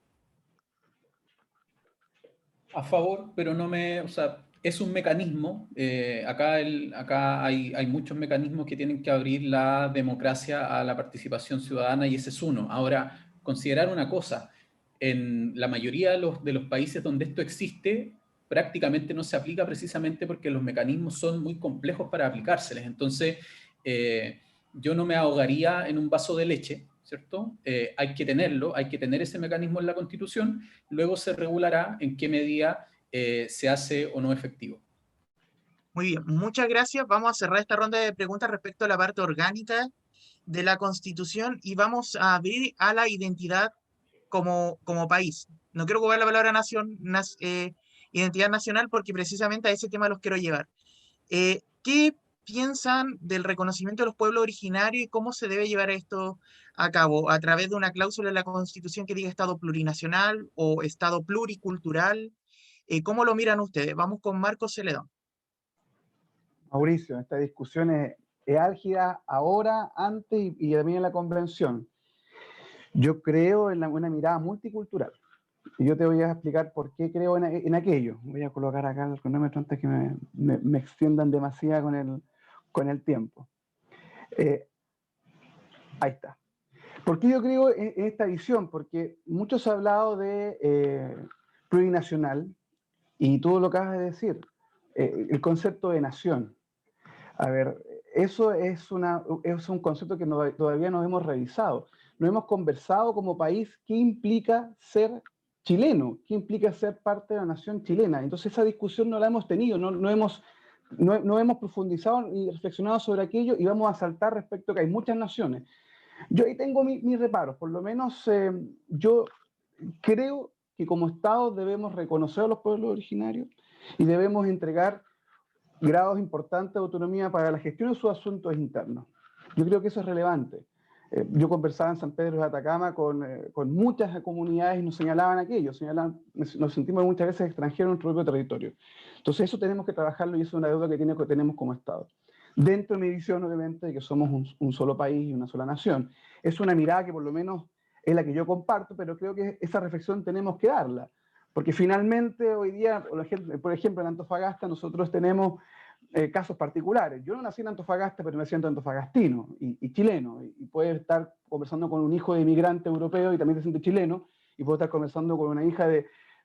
A favor, pero no me... O sea, es un mecanismo. Acá hay muchos mecanismos que tienen que abrir la democracia a la participación ciudadana y ese es uno. Ahora, considerar una cosa. en la mayoría de los países donde esto existe, prácticamente no se aplica precisamente porque los mecanismos son muy complejos para aplicárseles. Entonces, yo no me ahogaría en un vaso de leche, ¿cierto? Hay que tenerlo, hay que tener ese mecanismo en la Constitución, luego se regulará en qué medida se hace o no efectivo. Muy bien, muchas gracias. Vamos a cerrar esta ronda de preguntas respecto a la parte orgánica de la Constitución y vamos a abrir a la identidad como país. No quiero ocupar la palabra identidad nacional porque precisamente a ese tema los quiero llevar. ¿Qué piensan del reconocimiento de los pueblos originarios y cómo se debe llevar esto a cabo? ¿A través de una cláusula en la Constitución que diga Estado plurinacional o Estado pluricultural? ¿Cómo lo miran ustedes? Vamos con Marcos Celedón. Mauricio, esta discusión es álgida ahora, antes y también en la convención. Yo creo en una mirada multicultural. Y yo te voy a explicar por qué creo en aquello. Voy a colocar acá el cronómetro antes que me extiendan demasiado con el tiempo. Ahí está. ¿Por qué yo creo en esta visión? Porque muchos han hablado de plurinacional y tú lo acabas de decir, el concepto de nación. A ver, eso es un concepto que todavía no hemos revisado. No hemos conversado como país qué implica ser chileno, qué implica ser parte de la nación chilena. Entonces esa discusión no la hemos tenido, no hemos profundizado ni reflexionado sobre aquello y vamos a saltar respecto a que hay muchas naciones. Yo ahí tengo mis reparos, por lo menos yo creo que como Estado debemos reconocer a los pueblos originarios y debemos entregar grados importantes de autonomía para la gestión de sus asuntos internos. Yo creo que eso es relevante. Yo conversaba en San Pedro de Atacama con muchas comunidades y nos señalaban aquello, nos sentimos muchas veces extranjeros en nuestro propio territorio. Entonces eso tenemos que trabajarlo y eso es una deuda que tenemos como Estado. Dentro de mi visión, obviamente, de que somos un solo país y una sola nación. Es una mirada que por lo menos es la que yo comparto, pero creo que esa reflexión tenemos que darla. Porque finalmente hoy día, por ejemplo, en Antofagasta nosotros tenemos casos particulares. Yo no nací en Antofagasta, pero me siento antofagastino y chileno. Y puedes estar conversando con un hijo de inmigrante europeo y también te sientes chileno. Y puedo estar conversando con una hija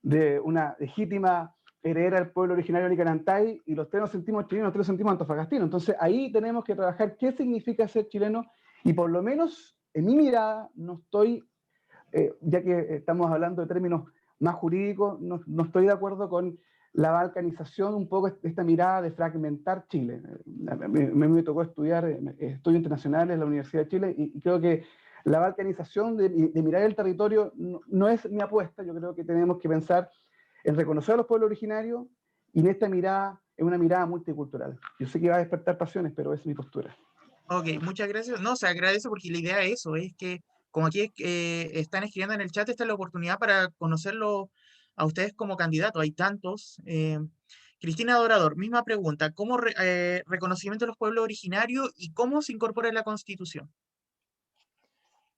de una legítima heredera del pueblo originario de Nicarantay y los tres nos sentimos chilenos, los tres nos sentimos antofagastinos. Entonces ahí tenemos que trabajar qué significa ser chileno y por lo menos en mi mirada no estoy, ya que estamos hablando de términos más jurídicos, no estoy de acuerdo con la balcanización, un poco esta mirada de fragmentar Chile. Me tocó estudiar estudios internacionales en la Universidad de Chile y creo que la balcanización de mirar el territorio no es mi apuesta. Yo creo que tenemos que pensar en reconocer a los pueblos originarios y en esta mirada, en una mirada multicultural. Yo sé que va a despertar pasiones, pero esa es mi postura. Ok, muchas gracias. No, se agradece porque la idea es eso, es que como aquí están escribiendo en el chat, esta es la oportunidad para conocerlo a ustedes como candidatos. Hay tantos. Cristina Dorador, misma pregunta. ¿Cómo reconocimiento de los pueblos originarios y cómo se incorpora en la Constitución?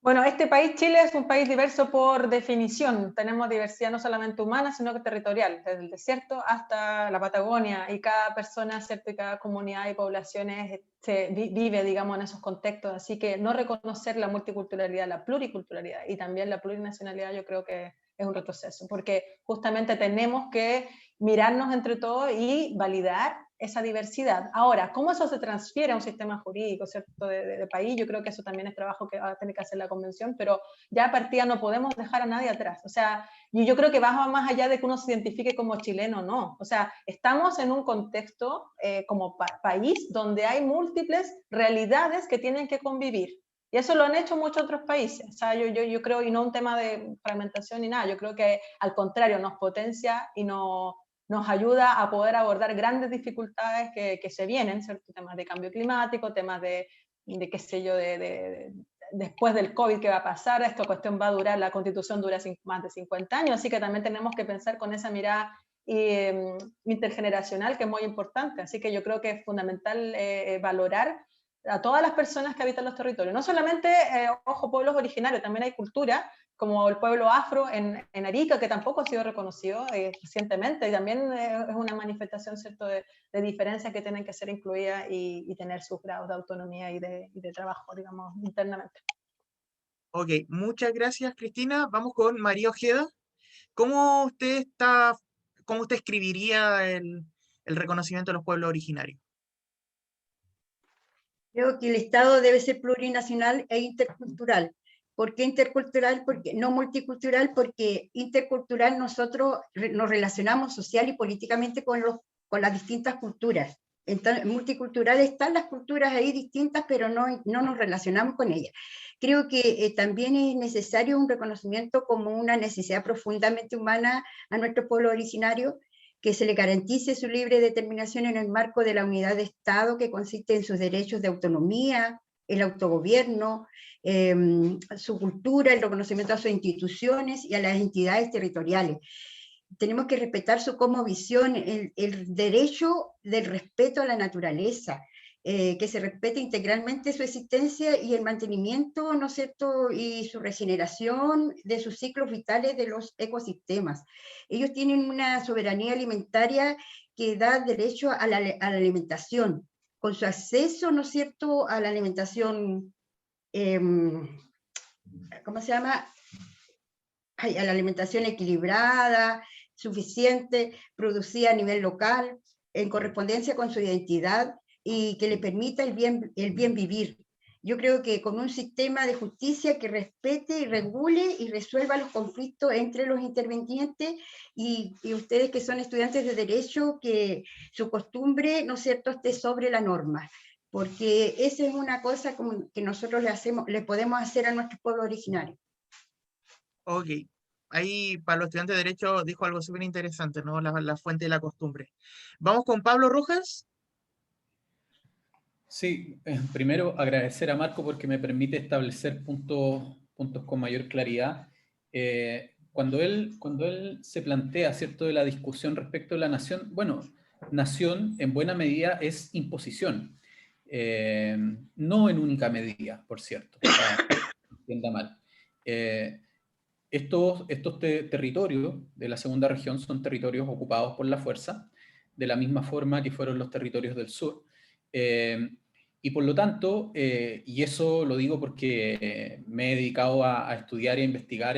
Bueno, este país, Chile, es un país diverso por definición. Tenemos diversidad no solamente humana, sino que territorial, desde el desierto hasta la Patagonia, y cada persona, ¿cierto? Y cada comunidad y poblaciones vive, digamos, en esos contextos. Así que no reconocer la multiculturalidad, la pluriculturalidad y también la plurinacionalidad, yo creo que es un retroceso, porque justamente tenemos que mirarnos entre todos y validar esa diversidad. Ahora, ¿cómo eso se transfiere a un sistema jurídico, ¿cierto? De país? Yo creo que eso también es trabajo que va a tener que hacer la convención, pero ya a partida no podemos dejar a nadie atrás. O sea, y yo creo que va más allá de que uno se identifique como chileno o no. O sea, estamos en un contexto como país donde hay múltiples realidades que tienen que convivir. Y eso lo han hecho muchos otros países. O sea, yo creo, y no un tema de fragmentación ni nada, yo creo que al contrario nos potencia y nos ayuda a poder abordar grandes dificultades que se vienen, ¿cierto? Temas de cambio climático, temas de qué sé yo, después del COVID, ¿qué va a pasar? Esta cuestión va a durar, la Constitución dura más de 50 años, así que también tenemos que pensar con esa mirada intergeneracional que es muy importante. Así que yo creo que es fundamental valorar a todas las personas que habitan los territorios. No solamente, ojo, pueblos originarios, también hay cultura, como el pueblo afro en Arica, que tampoco ha sido reconocido recientemente, y también es una manifestación, ¿cierto?, de diferencias que tienen que ser incluidas y tener sus grados de autonomía y de trabajo, digamos, internamente. Ok, muchas gracias, Cristina. Vamos con María Ojeda. ¿Cómo cómo usted escribiría el reconocimiento de los pueblos originarios? Creo que el Estado debe ser plurinacional e intercultural. ¿Por qué intercultural? Porque, no multicultural, porque intercultural nosotros nos relacionamos social y políticamente con las distintas culturas. Entonces, multicultural están las culturas ahí distintas, pero no nos relacionamos con ellas. Creo que también es necesario un reconocimiento como una necesidad profundamente humana a nuestro pueblo originario, que se le garantice su libre determinación en el marco de la unidad de Estado, que consiste en sus derechos de autonomía, el autogobierno, su cultura, el reconocimiento a sus instituciones y a las entidades territoriales. Tenemos que respetar su cosmovisión, el derecho del respeto a la naturaleza, que se respete integralmente su existencia y el mantenimiento, ¿no es cierto?, y su regeneración de sus ciclos vitales de los ecosistemas. Ellos tienen una soberanía alimentaria que da derecho a la alimentación, con su acceso, ¿no es cierto?, a la alimentación, ¿cómo se llama?, a la alimentación equilibrada, suficiente, producida a nivel local, en correspondencia con su identidad y que le permita el bien vivir. Yo creo que con un sistema de justicia que respete y regule y resuelva los conflictos entre los intervinientes y ustedes que son estudiantes de Derecho, que su costumbre, ¿no es cierto?, esté sobre la norma, porque esa es una cosa como que nosotros le podemos hacer a nuestro pueblo originario. Ok, ahí para los estudiantes de Derecho dijo algo súper interesante, ¿no? La fuente de la costumbre. Vamos con Pablo Rojas. Sí, primero agradecer a Marco porque me permite establecer puntos con mayor claridad. Cuando él se plantea, ¿cierto?, de la discusión respecto a la nación, bueno, nación en buena medida es imposición, no en única medida, por cierto, para que no entienda mal. Estos territorios de la segunda región son territorios ocupados por la fuerza, de la misma forma que fueron los territorios del sur. Y por lo tanto, y eso lo digo porque me he dedicado a estudiar e investigar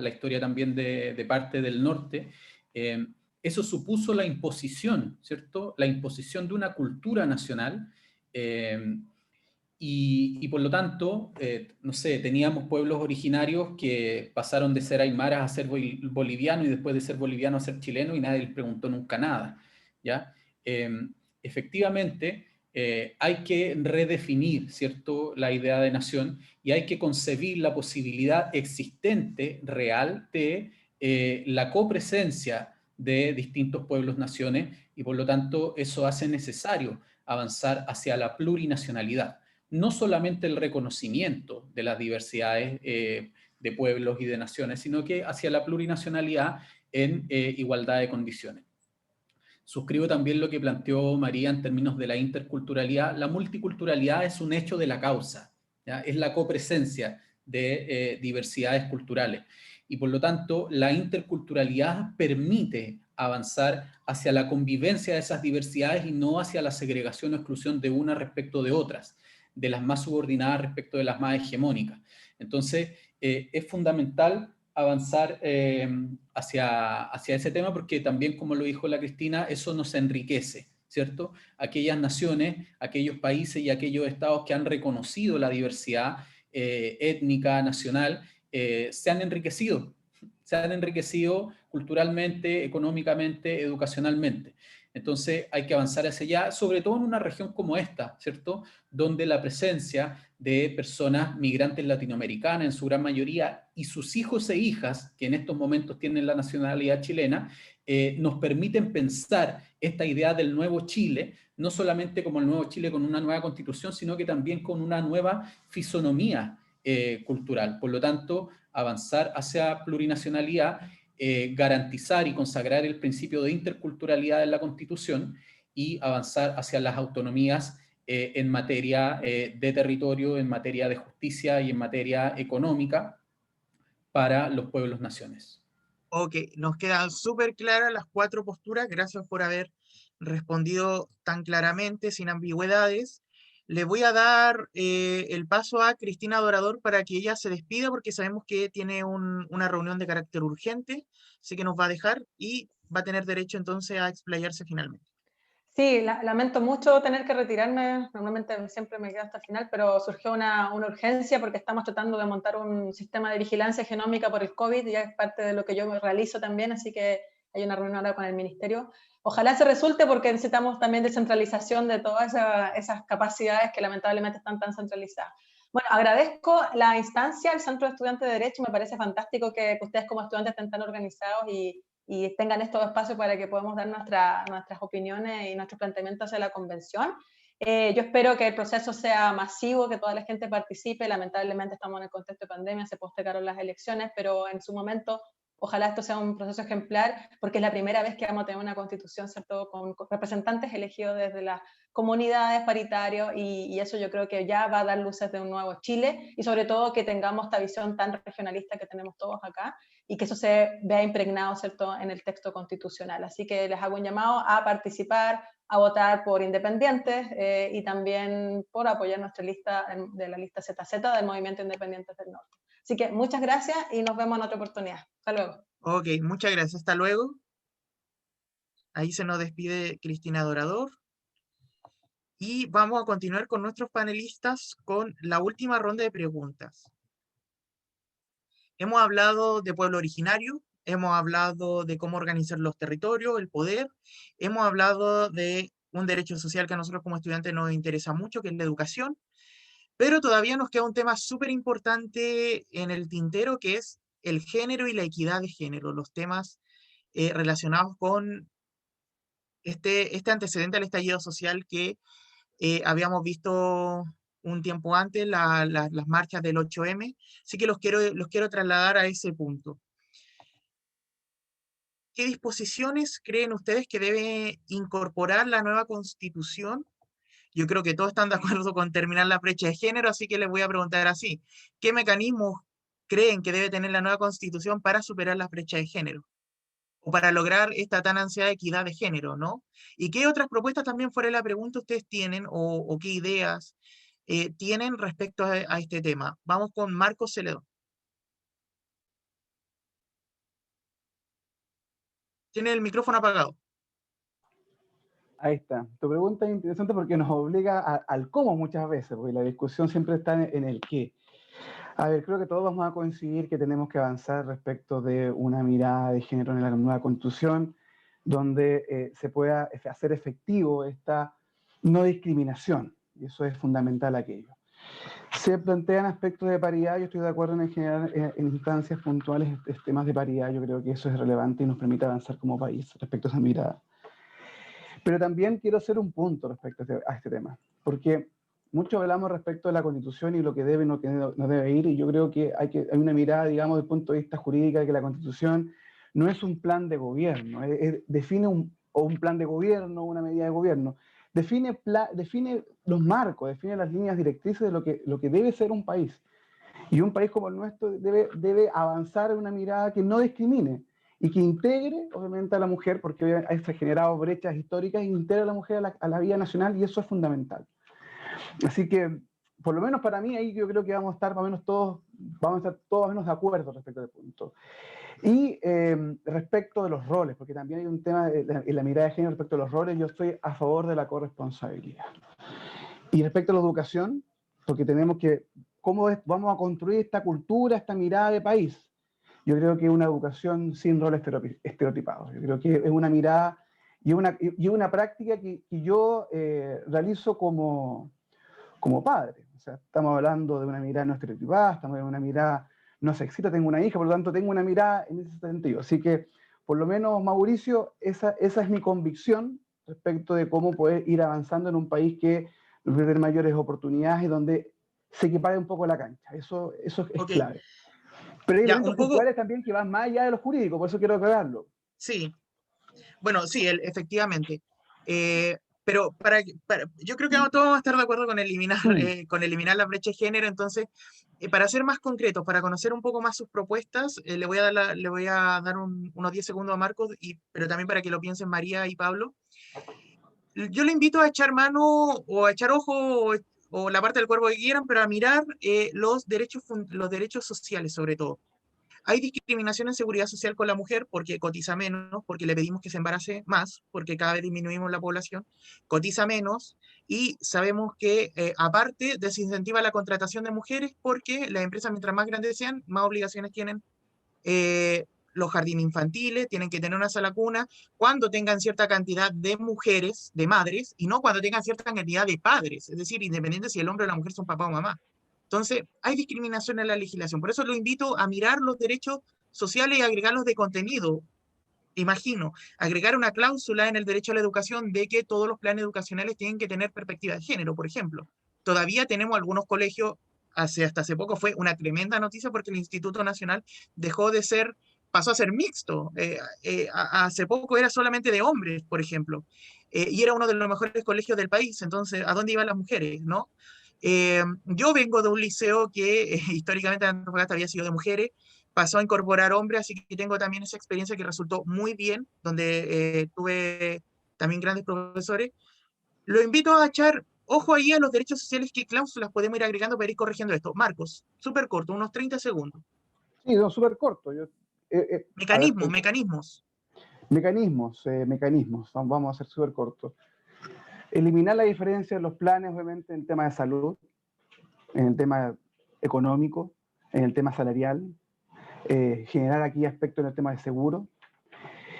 la historia también de parte del norte, eso supuso la imposición, ¿cierto? La imposición de una cultura nacional. Y por lo tanto, no sé, teníamos pueblos originarios que pasaron de ser aymaras a ser bolivianos y después de ser bolivianos a ser chilenos y nadie les preguntó nunca nada, ¿ya? Efectivamente, hay que redefinir, ¿cierto?, la idea de nación y hay que concebir la posibilidad existente, real, de la copresencia de distintos pueblos-naciones y por lo tanto eso hace necesario avanzar hacia la plurinacionalidad. No solamente el reconocimiento de las diversidades de pueblos y de naciones, sino que hacia la plurinacionalidad en igualdad de condiciones. Suscribo también lo que planteó María en términos de la interculturalidad. La multiculturalidad es un hecho de la causa, ¿ya? Es la copresencia de diversidades culturales. Y por lo tanto, la interculturalidad permite avanzar hacia la convivencia de esas diversidades y no hacia la segregación o exclusión de unas respecto de otras, de las más subordinadas respecto de las más hegemónicas. Entonces, es fundamental avanzar hacia ese tema porque también, como lo dijo la Cristina, eso nos enriquece, ¿cierto? Aquellas naciones, aquellos países y aquellos estados que han reconocido la diversidad étnica, nacional, se han enriquecido culturalmente, económicamente, educacionalmente. Entonces hay que avanzar hacia allá, sobre todo en una región como esta, ¿cierto?, donde la presencia de personas migrantes latinoamericanas, en su gran mayoría, y sus hijos e hijas, que en estos momentos tienen la nacionalidad chilena, nos permiten pensar esta idea del nuevo Chile, no solamente como el nuevo Chile con una nueva constitución, sino que también con una nueva fisonomía cultural. Por lo tanto, avanzar hacia plurinacionalidad, garantizar y consagrar el principio de interculturalidad en la Constitución y avanzar hacia las autonomías en materia de territorio, en materia de justicia y en materia económica para los pueblos-naciones. Ok, nos quedan súper claras las 4 posturas. Gracias por haber respondido tan claramente, sin ambigüedades. Le voy a dar el paso a Cristina Dorador para que ella se despida, porque sabemos que tiene una reunión de carácter urgente, así que nos va a dejar y va a tener derecho entonces a explayarse finalmente. Sí, lamento mucho tener que retirarme, normalmente siempre me quedo hasta el final, pero surgió una urgencia porque estamos tratando de montar un sistema de vigilancia genómica por el COVID, y ya es parte de lo que yo realizo también, así que hay una reunión ahora con el Ministerio. Ojalá se resulte, porque necesitamos también descentralización de todas esas capacidades que lamentablemente están tan centralizadas. Bueno, agradezco la instancia, el Centro de Estudiantes de Derecho, me parece fantástico que ustedes como estudiantes estén tan organizados y tengan estos espacios para que podamos dar nuestras opiniones y nuestros planteamientos hacia la convención. Yo espero que el proceso sea masivo, que toda la gente participe. Lamentablemente estamos en el contexto de pandemia, se postergaron las elecciones, pero en su momento ojalá esto sea un proceso ejemplar, porque es la primera vez que vamos a tener una constitución, ¿cierto?, con representantes elegidos desde las comunidades, paritarios, y eso yo creo que ya va a dar luces de un nuevo Chile, y sobre todo que tengamos esta visión tan regionalista que tenemos todos acá, y que eso se vea impregnado, ¿cierto?, en el texto constitucional. Así que les hago un llamado a participar, a votar por independientes y también por apoyar nuestra lista de la lista ZZ del Movimiento Independientes del Norte. Así que muchas gracias y nos vemos en otra oportunidad. Hasta luego. Ok, muchas gracias. Hasta luego. Ahí se nos despide Cristina Dorador. Y vamos a continuar con nuestros panelistas con la última ronda de preguntas. Hemos hablado de pueblo originario, hemos hablado de cómo organizar los territorios, el poder, hemos hablado de un derecho social que a nosotros como estudiantes nos interesa mucho, que es la educación, pero todavía nos queda un tema súper importante en el tintero, que es el género y la equidad de género, los temas relacionados con este antecedente al estallido social que habíamos visto un tiempo antes, las marchas del 8M, así que los quiero trasladar a ese punto. ¿Qué disposiciones creen ustedes que debe incorporar la nueva Constitución? Yo creo que todos están de acuerdo con terminar la brecha de género, así que les voy a preguntar así. ¿Qué mecanismos creen que debe tener la nueva Constitución para superar la brecha de género? O para lograr esta tan ansiada equidad de género, ¿no? ¿Y qué otras propuestas también fuera de la pregunta ustedes tienen o qué ideas tienen respecto a este tema? Vamos con Marcos Celedón. Tiene el micrófono apagado. Ahí está. Tu pregunta es interesante porque nos obliga al cómo muchas veces, porque la discusión siempre está en el qué. A ver, creo que todos vamos a coincidir que tenemos que avanzar respecto de una mirada de género en la nueva Constitución, donde se pueda hacer efectivo esta no discriminación, y eso es fundamental aquello. Se plantean aspectos de paridad, yo estoy de acuerdo en general en instancias puntuales temas de paridad, yo creo que eso es relevante y nos permite avanzar como país respecto a esa mirada. Pero también quiero hacer un punto respecto a este tema, porque mucho hablamos respecto de la Constitución y lo que debe y lo que no debe ir, y yo creo que hay una mirada, digamos, desde el punto de vista jurídico, de que la Constitución no es un plan de gobierno, define un plan de gobierno, una medida de gobierno, define los marcos, define las líneas directrices de lo que debe ser un país. Y un país como el nuestro debe avanzar en una mirada que no discrimine y que integre, obviamente, a la mujer, porque se han generado brechas históricas, e integre a la mujer a la vida nacional, y eso es fundamental. Así que, por lo menos para mí, ahí yo creo que vamos a estar más o menos todos menos de acuerdo respecto al punto. Y respecto de los roles, porque también hay un tema en la mirada de género respecto a los roles, yo estoy a favor de la corresponsabilidad. Y respecto a la educación, porque tenemos que, ¿cómo vamos a construir esta cultura, esta mirada de país? Yo creo que una educación sin roles estereotipados. Yo creo que es una mirada y una práctica que yo realizo como padre. O sea, estamos hablando de una mirada no estereotipada, estamos hablando de una mirada no sexista, tengo una hija, por lo tanto tengo una mirada en ese sentido. Así que, por lo menos, Mauricio, esa es mi convicción respecto de cómo poder ir avanzando en un país que debe tener mayores oportunidades y donde se equipare un poco la cancha. Eso es Okay. clave. Pero hay Ya, elementos puntuales también que van más allá de lo jurídico, por eso quiero aclararlo. Sí, bueno, sí, efectivamente. Pero yo creo que todos vamos a estar de acuerdo con eliminar la brecha de género. Entonces, para ser más concretos, para conocer un poco más sus propuestas, le voy a dar unos 10 segundos a Marcos, pero también para que lo piensen María y Pablo. Yo le invito a echar mano o a echar ojo o la parte del cuerpo que quieran, pero a mirar los derechos sociales sobre todo. Hay discriminación en seguridad social con la mujer porque cotiza menos, porque le pedimos que se embarace más, porque cada vez disminuimos la población, cotiza menos, y sabemos que aparte desincentiva la contratación de mujeres porque las empresas, mientras más grandes sean, más obligaciones tienen. Los jardines infantiles tienen que tener una sala cuna cuando tengan cierta cantidad de mujeres, de madres, y no cuando tengan cierta cantidad de padres, es decir, independiente si el hombre o la mujer son papá o mamá. Entonces, hay discriminación en la legislación. Por eso lo invito a mirar los derechos sociales y agregarlos de contenido. Imagino, agregar una cláusula en el derecho a la educación de que todos los planes educacionales tienen que tener perspectiva de género, por ejemplo. Todavía tenemos algunos colegios, hasta hace poco fue una tremenda noticia porque el Instituto Nacional pasó a ser mixto. Hace poco era solamente de hombres, por ejemplo, y era uno de los mejores colegios del país. Entonces, ¿a dónde iban las mujeres, no? Yo vengo de un liceo que históricamente en Antofagasta había sido de mujeres, pasó a incorporar hombres, así que tengo también esa experiencia que resultó muy bien, donde tuve también grandes profesores. Lo invito a echar ojo ahí a los derechos sociales, qué cláusulas podemos ir agregando para ir corrigiendo esto. Marcos, súper corto, unos 30 segundos. Sí, no, súper corto. A ver, Mecanismos. Mecanismos, vamos a ser súper cortos. Eliminar la diferencia en los planes, obviamente, en el tema de salud, en el tema económico, en el tema salarial, generar aquí aspectos en el tema de seguro,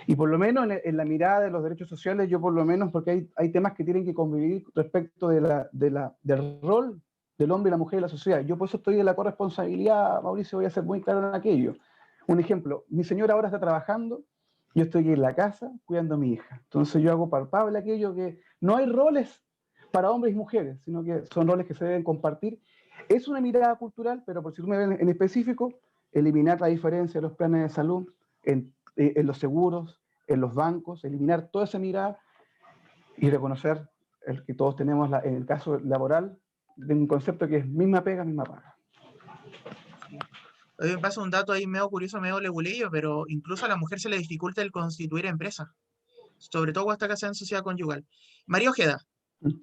y por lo menos en la mirada de los derechos sociales, yo por lo menos, porque hay temas que tienen que convivir respecto del rol del hombre y la mujer en la sociedad. Yo por eso estoy en la corresponsabilidad, Mauricio, voy a ser muy claro en aquello. Un ejemplo, mi señora ahora está trabajando, yo estoy en la casa cuidando a mi hija. Entonces yo hago palpable aquello que no hay roles para hombres y mujeres, sino que son roles que se deben compartir. Es una mirada cultural, pero por si tú me ves en específico, eliminar la diferencia de los planes de salud en los seguros, en los bancos, eliminar toda esa mirada y reconocer el que todos tenemos en el caso laboral de un concepto que es misma pega, misma paga. Hoy me pasa un dato ahí medio curioso, medio leguleyo, pero incluso a la mujer se le dificulta el constituir empresa, sobre todo hasta que sea en sociedad conyugal. María Ojeda. Bueno,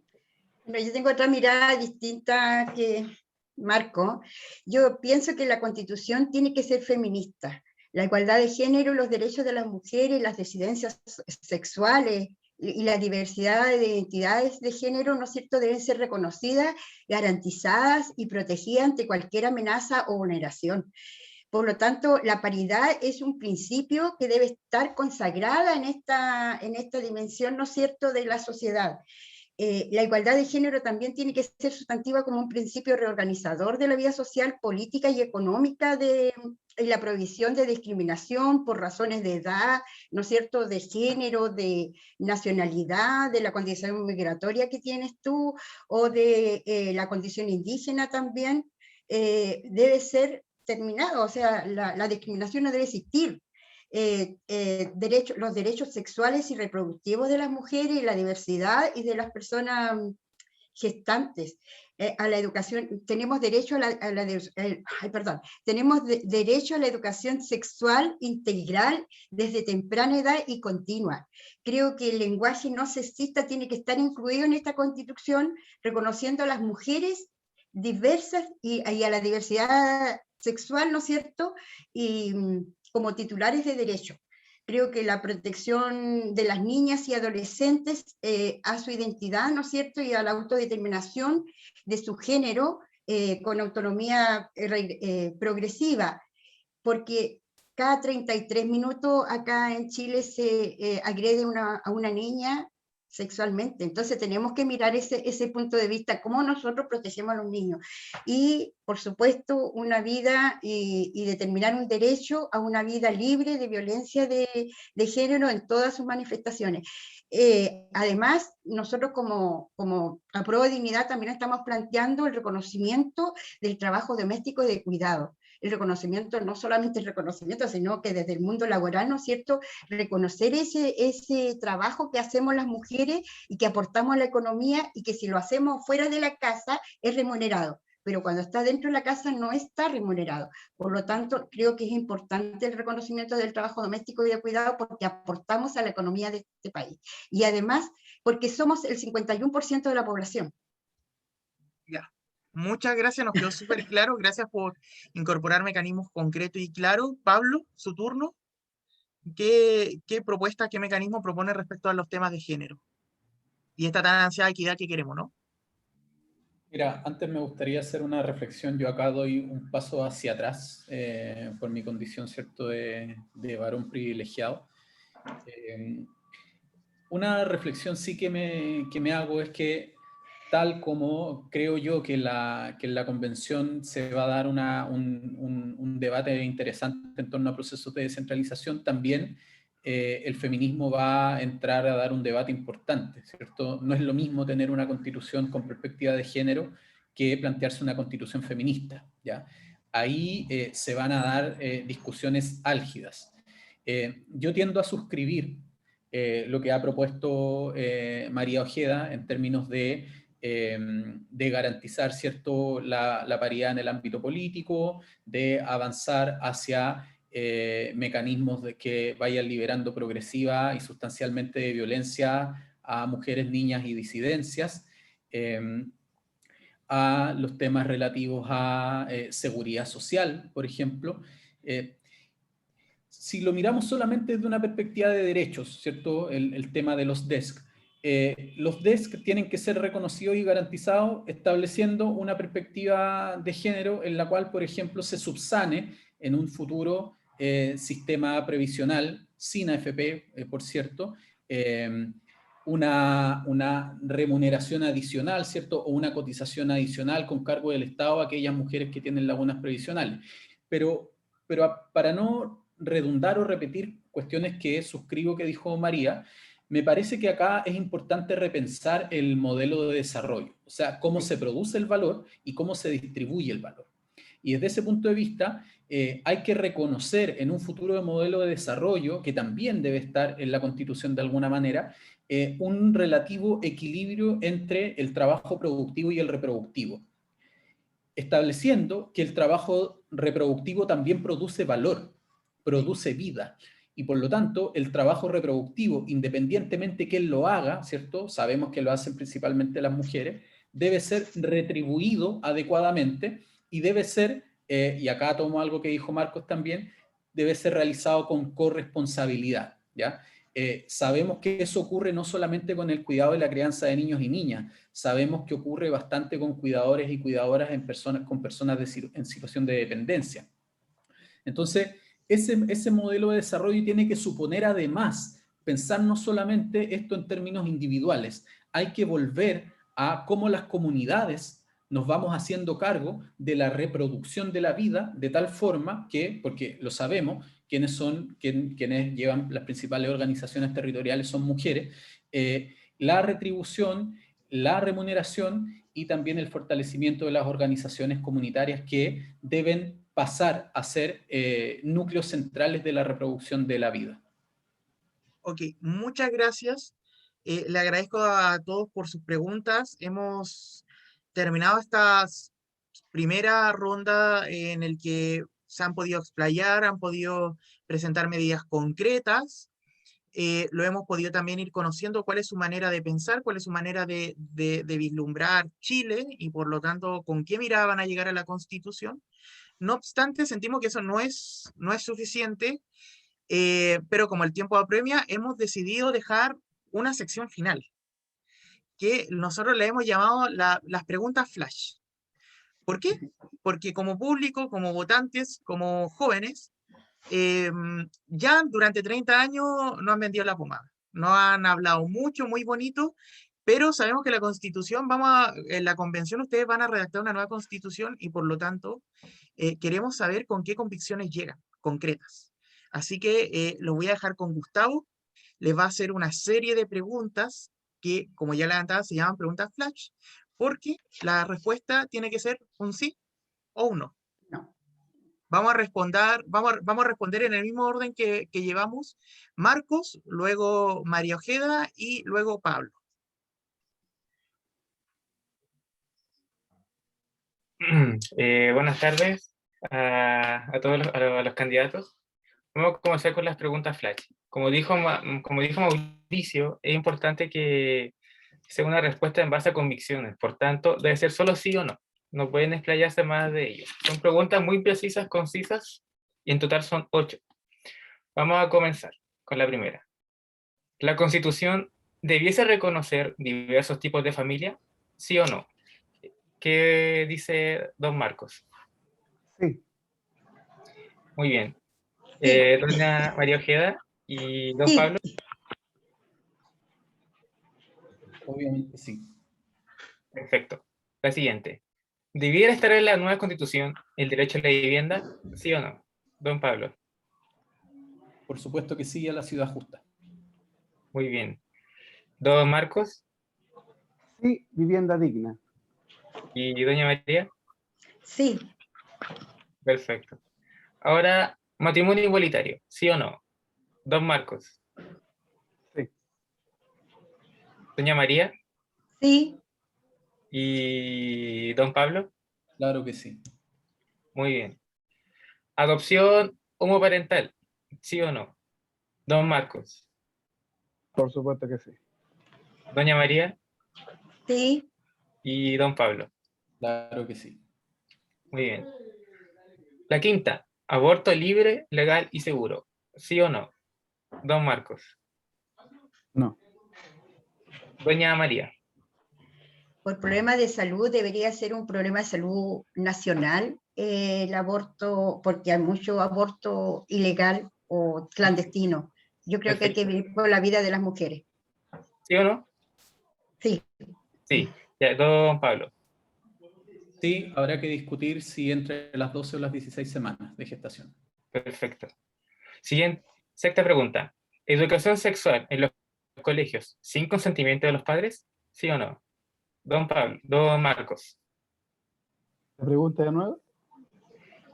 yo tengo otra mirada distinta que Marco. Yo pienso que la Constitución tiene que ser feminista. La igualdad de género, los derechos de las mujeres, las disidencias sexuales y la diversidad de identidades de género, ¿no es cierto?, deben ser reconocidas, garantizadas y protegidas ante cualquier amenaza o vulneración. Por lo tanto, la paridad es un principio que debe estar consagrada en esta dimensión, ¿no es cierto?, de la sociedad. La igualdad de género también tiene que ser sustantiva como un principio reorganizador de la vida social, política y económica y la prohibición de discriminación por razones de edad, ¿no es cierto?, de género, de nacionalidad, de la condición migratoria que tienes tú, o de la condición indígena también, debe ser terminado. O sea, la discriminación no debe existir. Los derechos sexuales y reproductivos de las mujeres y la diversidad y de las personas gestantes. A la educación, tenemos derecho derecho a la educación sexual integral desde temprana edad y continua. Creo que el lenguaje no sexista tiene que estar incluido en esta Constitución, reconociendo a las mujeres diversas y a la diversidad sexual, ¿no es cierto?, y como titulares de derecho. Creo que la protección de las niñas y adolescentes a su identidad, ¿no es cierto?, y a la autodeterminación de su género con autonomía progresiva, porque cada 33 minutos acá en Chile se agrede a una niña sexualmente. Entonces tenemos que mirar ese punto de vista, cómo nosotros protegemos a los niños. Y, por supuesto, una vida y determinar un derecho a una vida libre de violencia de género en todas sus manifestaciones. Además, nosotros como Apruebo Dignidad también estamos planteando el reconocimiento del trabajo doméstico y de cuidado. El reconocimiento, no solamente el reconocimiento, sino que desde el mundo laboral, ¿no es cierto?, reconocer ese trabajo que hacemos las mujeres y que aportamos a la economía, y que si lo hacemos fuera de la casa es remunerado, pero cuando está dentro de la casa no está remunerado. Por lo tanto, creo que es importante el reconocimiento del trabajo doméstico y de cuidado, porque aportamos a la economía de este país. Y además, porque somos el 51% de la población. Ya. Muchas gracias, nos quedó súper claro. Gracias por incorporar mecanismos concretos y claros. Pablo, su turno. ¿Qué propuesta, qué mecanismo propone respecto a los temas de género? Y esta tan ansiada equidad que queremos, ¿no? Mira, antes me gustaría hacer una reflexión. Yo acá doy un paso hacia atrás por mi condición, ¿cierto?, de varón privilegiado. Una reflexión sí que me hago es que, tal como creo yo que en la convención se va a dar un debate interesante en torno a procesos de descentralización, también el feminismo va a entrar a dar un debate importante, ¿cierto? No es lo mismo tener una constitución con perspectiva de género que plantearse una constitución feminista, ¿ya? Ahí se van a dar discusiones álgidas. Yo tiendo a suscribir lo que ha propuesto María Ojeda en términos de garantizar, ¿cierto?, la paridad en el ámbito político, de avanzar hacia mecanismos que vayan liberando progresiva y sustancialmente de violencia a mujeres, niñas y disidencias, a los temas relativos a seguridad social, por ejemplo. Si lo miramos solamente desde una perspectiva de derechos, ¿cierto? El tema de los desk tienen que ser reconocidos y garantizados estableciendo una perspectiva de género en la cual, por ejemplo, se subsane en un futuro sistema previsional, sin AFP, por cierto, una remuneración adicional, ¿cierto? O una cotización adicional con cargo del Estado a aquellas mujeres que tienen lagunas previsionales. Pero para no redundar o repetir cuestiones que suscribo que dijo María, me parece que acá es importante repensar el modelo de desarrollo, o sea, cómo se produce el valor y cómo se distribuye el valor. Y desde ese punto de vista, hay que reconocer en un futuro de modelo de desarrollo, que también debe estar en la Constitución de alguna manera, un relativo equilibrio entre el trabajo productivo y el reproductivo, estableciendo que el trabajo reproductivo también produce valor, produce vida, y por lo tanto el trabajo reproductivo, independientemente que él lo haga, ¿cierto? Sabemos que lo hacen principalmente las mujeres, debe ser retribuido adecuadamente y debe ser, y acá tomo algo que dijo Marcos también, debe ser realizado con corresponsabilidad, ¿ya? Sabemos que eso ocurre no solamente con el cuidado y la crianza de niños y niñas, sabemos que ocurre bastante con cuidadores y cuidadoras con personas en situación de dependencia. Entonces, ese modelo de desarrollo tiene que suponer además pensar no solamente esto en términos individuales, hay que volver a cómo las comunidades nos vamos haciendo cargo de la reproducción de la vida de tal forma que, porque lo sabemos, quienes llevan las principales organizaciones territoriales son mujeres, la retribución, la remuneración y también el fortalecimiento de las organizaciones comunitarias que deben pasar a ser núcleos centrales de la reproducción de la vida. Ok, muchas gracias. Le agradezco a todos por sus preguntas. Hemos terminado esta primera ronda en el que se han podido explayar, han podido presentar medidas concretas. Lo hemos podido también ir conociendo cuál es su manera de pensar, cuál es su manera de vislumbrar Chile y por lo tanto con qué mirada van a llegar a la Constitución. No obstante, sentimos que eso no es suficiente, pero como el tiempo apremia, hemos decidido dejar una sección final, que nosotros le hemos llamado las preguntas flash. ¿Por qué? Porque como público, como votantes, como jóvenes, ya durante 30 años no han vendido la pomada, no han hablado mucho, muy bonito, pero sabemos que la Constitución, en la convención ustedes van a redactar una nueva Constitución y por lo tanto queremos saber con qué convicciones llegan, concretas. Así que lo voy a dejar con Gustavo, les va a hacer una serie de preguntas que, como ya levantaba, se llaman preguntas flash, porque la respuesta tiene que ser un sí o un no. Vamos a responder en el mismo orden que llevamos. Marcos, luego María Ojeda y luego Pablo. Buenas tardes a todos los candidatos. Vamos a comenzar con las preguntas flash. Como dijo Mauricio, es importante que sea una respuesta en base a convicciones. Por tanto, debe ser solo sí o no. No pueden explayarse más de ello. Son preguntas muy precisas, concisas, y en total son 8. Vamos a comenzar con la primera. ¿La Constitución debiese reconocer diversos tipos de familia? ¿Sí o no? ¿Qué dice don Marcos? Sí. Muy bien. Sí. Doña María Ojeda y don Sí. Pablo. Obviamente sí. Perfecto. La siguiente. ¿Debiera estar en la nueva Constitución el derecho a la vivienda? ¿Sí o no? Don Pablo. Por supuesto que sí a la ciudad justa. Muy bien. Don Marcos Sí, vivienda digna. y doña María. Sí. Perfecto. Ahora, matrimonio igualitario. ¿Sí o no? Don Marcos. Sí. Doña María Sí. y don Pablo. Claro que sí. Muy bien. Adopción homoparental. ¿Sí o no? Don Marcos. Por supuesto que sí. Doña María Sí. y don Pablo. Claro que sí. Muy bien. La quinta. Aborto libre, legal y seguro. ¿Sí o no? Don Marcos. No. Doña María. Por problemas de salud debería ser un problema de salud nacional el aborto, porque hay mucho aborto ilegal o clandestino. Yo creo que hay que Perfecto. vivir por la vida de las mujeres. ¿Sí o no? Sí. Sí. Ya, don Pablo. Sí, habrá que discutir si entre las 12 o las 16 semanas de gestación. Perfecto. Siguiente, sexta pregunta. ¿Educación sexual en los colegios sin consentimiento de los padres? ¿Sí o no? Don Pablo, don Marcos. ¿La pregunta de nuevo?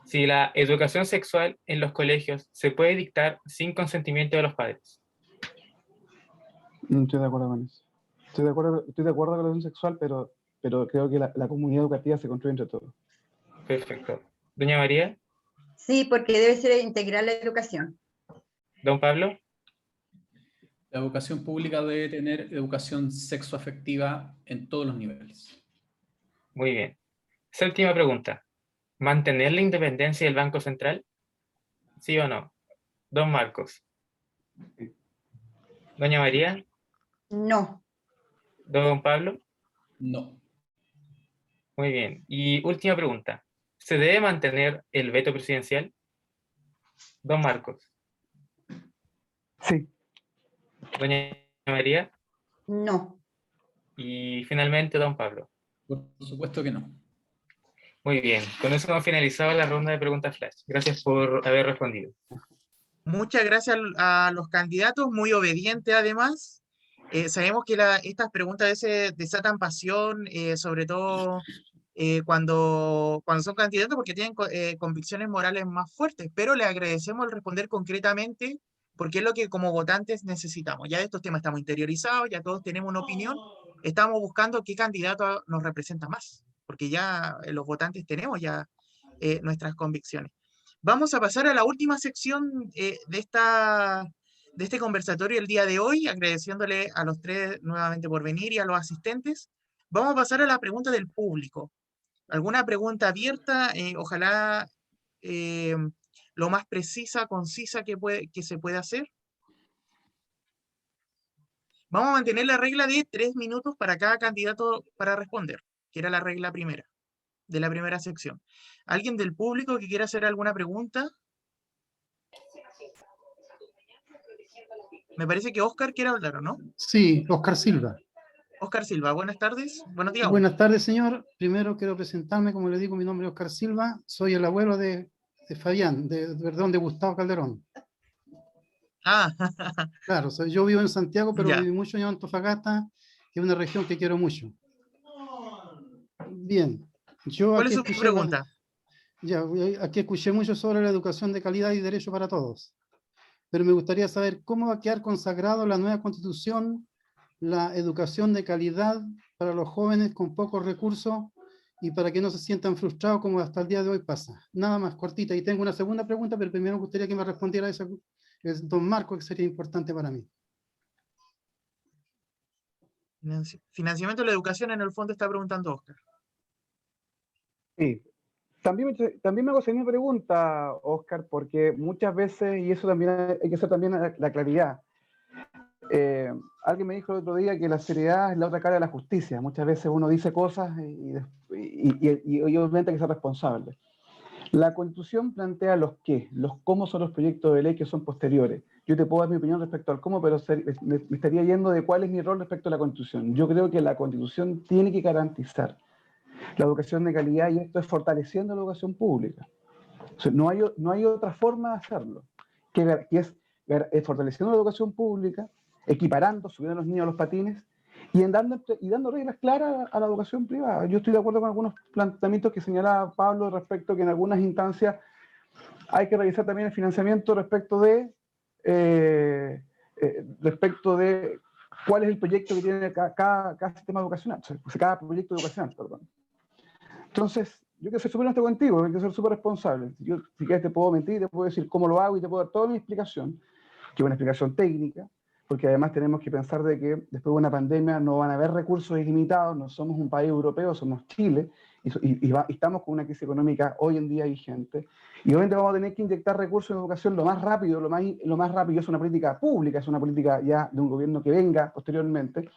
Si la educación sexual en los colegios se puede dictar sin consentimiento de los padres. No estoy de acuerdo con eso. Estoy de acuerdo con la educación sexual, pero creo que la comunidad educativa se construye entre todos. Perfecto. Doña María, Sí, porque debe ser integral la educación. don Pablo. La educación pública debe tener educación sexoafectiva en todos los niveles. Muy bien. Séptima pregunta. ¿Mantener la independencia del Banco Central? ¿Sí o no? Don Marcos. Doña María, No. don Pablo. No. Muy bien. Y última pregunta. ¿Se debe mantener el veto presidencial? Don Marcos. Sí. Doña María No. y finalmente don Pablo. Por supuesto que no. Muy bien, con eso hemos finalizado la ronda de preguntas flash. Gracias por haber respondido. Muchas gracias a los candidatos, muy obedientes además. Sabemos que estas preguntas a veces desatan pasión, sobre todo cuando son candidatos porque tienen convicciones morales más fuertes, pero le agradecemos el responder concretamente porque es lo que como votantes necesitamos. Ya de estos temas estamos interiorizados, ya todos tenemos una opinión, estamos buscando qué candidato nos representa más, porque ya los votantes tenemos ya nuestras convicciones. Vamos a pasar a la última sección de este conversatorio el día de hoy, agradeciéndole a los tres nuevamente por venir y a los asistentes. Vamos a pasar a la pregunta del público. ¿Alguna pregunta abierta? Ojalá lo más precisa, concisa que se pueda hacer. Vamos a mantener la regla de 3 minutos para cada candidato para responder, que era la regla primera, de la primera sección. ¿Alguien del público que quiera hacer alguna pregunta? Me parece que Oscar quiere hablar, ¿o no? Sí, Oscar Silva. Oscar Silva, buenas tardes. Buenos días. Buenas tardes, señor. Primero quiero presentarme, como le digo, mi nombre es Oscar Silva. Soy el abuelo de Fabián, de Gustavo Calderón. Ah, Claro, yo vivo en Santiago, pero ya. viví muchos años en Antofagasta, que es una región que quiero mucho. Bien, yo ¿Cuál es aquí su pregunta? aquí escuché mucho sobre la educación de calidad y derecho para todos, pero me gustaría saber cómo va a quedar consagrado la nueva Constitución la educación de calidad para los jóvenes con pocos recursos y para que no se sientan frustrados como hasta el día de hoy pasa. Nada más, cortita. Y tengo una segunda pregunta, pero primero me gustaría que me respondiera eso, don Marco, que sería importante para mí. Financiamiento de la educación, en el fondo está preguntando Oscar. Sí. También me hago esa misma pregunta, Oscar, porque muchas veces, y eso también hay que hacer también la claridad, alguien me dijo el otro día que la seriedad es la otra cara de la justicia. Muchas veces uno dice cosas y obviamente hay que ser responsable. La Constitución plantea los qué, los cómo son los proyectos de ley que son posteriores. Yo te puedo dar mi opinión respecto al cómo, pero me estaría yendo de cuál es mi rol respecto a la Constitución. Yo creo que la Constitución tiene que garantizar la educación de calidad, y esto es fortaleciendo la educación pública. O sea, no hay otra forma de hacerlo, que es fortaleciendo la educación pública, equiparando, subiendo a los niños a los patines y dando reglas claras a la educación privada. Yo estoy de acuerdo con algunos planteamientos que señalaba Pablo respecto a que en algunas instancias hay que revisar también el financiamiento respecto de cuál es el proyecto que tiene cada sistema educacional, o sea, cada proyecto educacional, perdón. Entonces, yo quiero ser súper honesto contigo, hay que ser súper responsable. Yo, si quieres, te puedo mentir, te puedo decir cómo lo hago y te puedo dar toda mi explicación, que es una explicación técnica, porque además tenemos que pensar de que después de una pandemia no van a haber recursos ilimitados, no somos un país europeo, somos Chile, y estamos con una crisis económica hoy en día vigente, y obviamente vamos a tener que inyectar recursos en educación lo más rápido, es una política pública, es una política ya de un gobierno que venga posteriormente,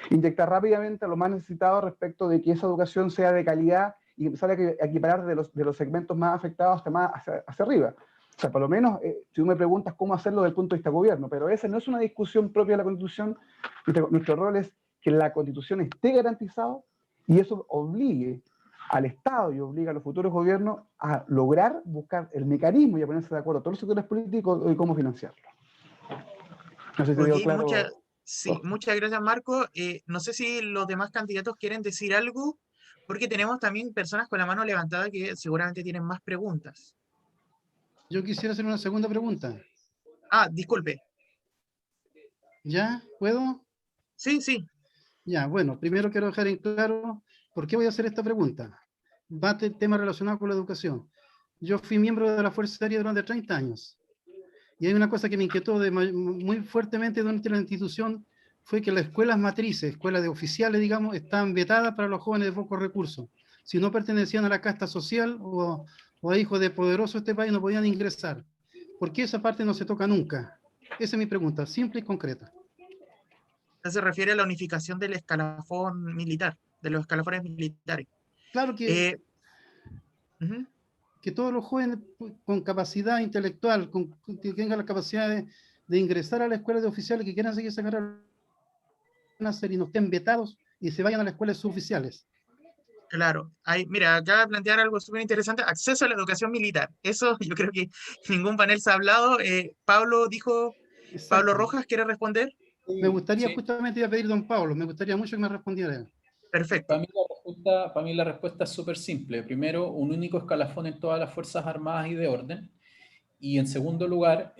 inyectar rápidamente a lo más necesitado respecto de que esa educación sea de calidad y empezar a equiparar de los segmentos más afectados hacia arriba. O sea, por lo menos, si tú me preguntas cómo hacerlo desde el punto de vista gobierno, pero esa no es una discusión propia de la Constitución. Nuestro rol es que la Constitución esté garantizada y eso obligue al Estado y obliga a los futuros gobiernos a lograr buscar el mecanismo y a ponerse de acuerdo a todos los sectores políticos de cómo financiarlo. No sé si te digo claro. Muchas gracias, Marco. No sé si los demás candidatos quieren decir algo, porque tenemos también personas con la mano levantada que seguramente tienen más preguntas. Yo quisiera hacer una segunda pregunta. Disculpe. ¿Ya? ¿Puedo? Sí, sí. Ya, bueno, primero quiero dejar en claro por qué voy a hacer esta pregunta. Va a tema relacionado con la educación. Yo fui miembro de la Fuerza Aérea durante 30 años. Y hay una cosa que me inquietó muy fuertemente durante la institución, fue que las escuelas matrices, escuelas de oficiales, digamos, estaban vetadas para los jóvenes de pocos recursos. Si no pertenecían a la casta social o a hijos de poderosos de este país, no podían ingresar. ¿Por qué esa parte no se toca nunca? Esa es mi pregunta, simple y concreta. Se refiere a la unificación del escalafón militar, de los escalafones militares. Claro que todos los jóvenes con capacidad intelectual, que tengan la capacidad de ingresar a la escuela de oficiales, que quieran seguir esa carrera, y no estén vetados y se vayan a las escuelas suboficiales. Claro, mira, acaba de plantear algo súper interesante, acceso a la educación militar. Eso yo creo que ningún panel se ha hablado. Pablo Rojas, ¿quiere responder? Me gustaría justamente a pedir don Pablo, me gustaría mucho que me respondiera él. Perfecto. Para mí la respuesta es súper simple. Primero, un único escalafón en todas las Fuerzas Armadas y de orden. Y en segundo lugar,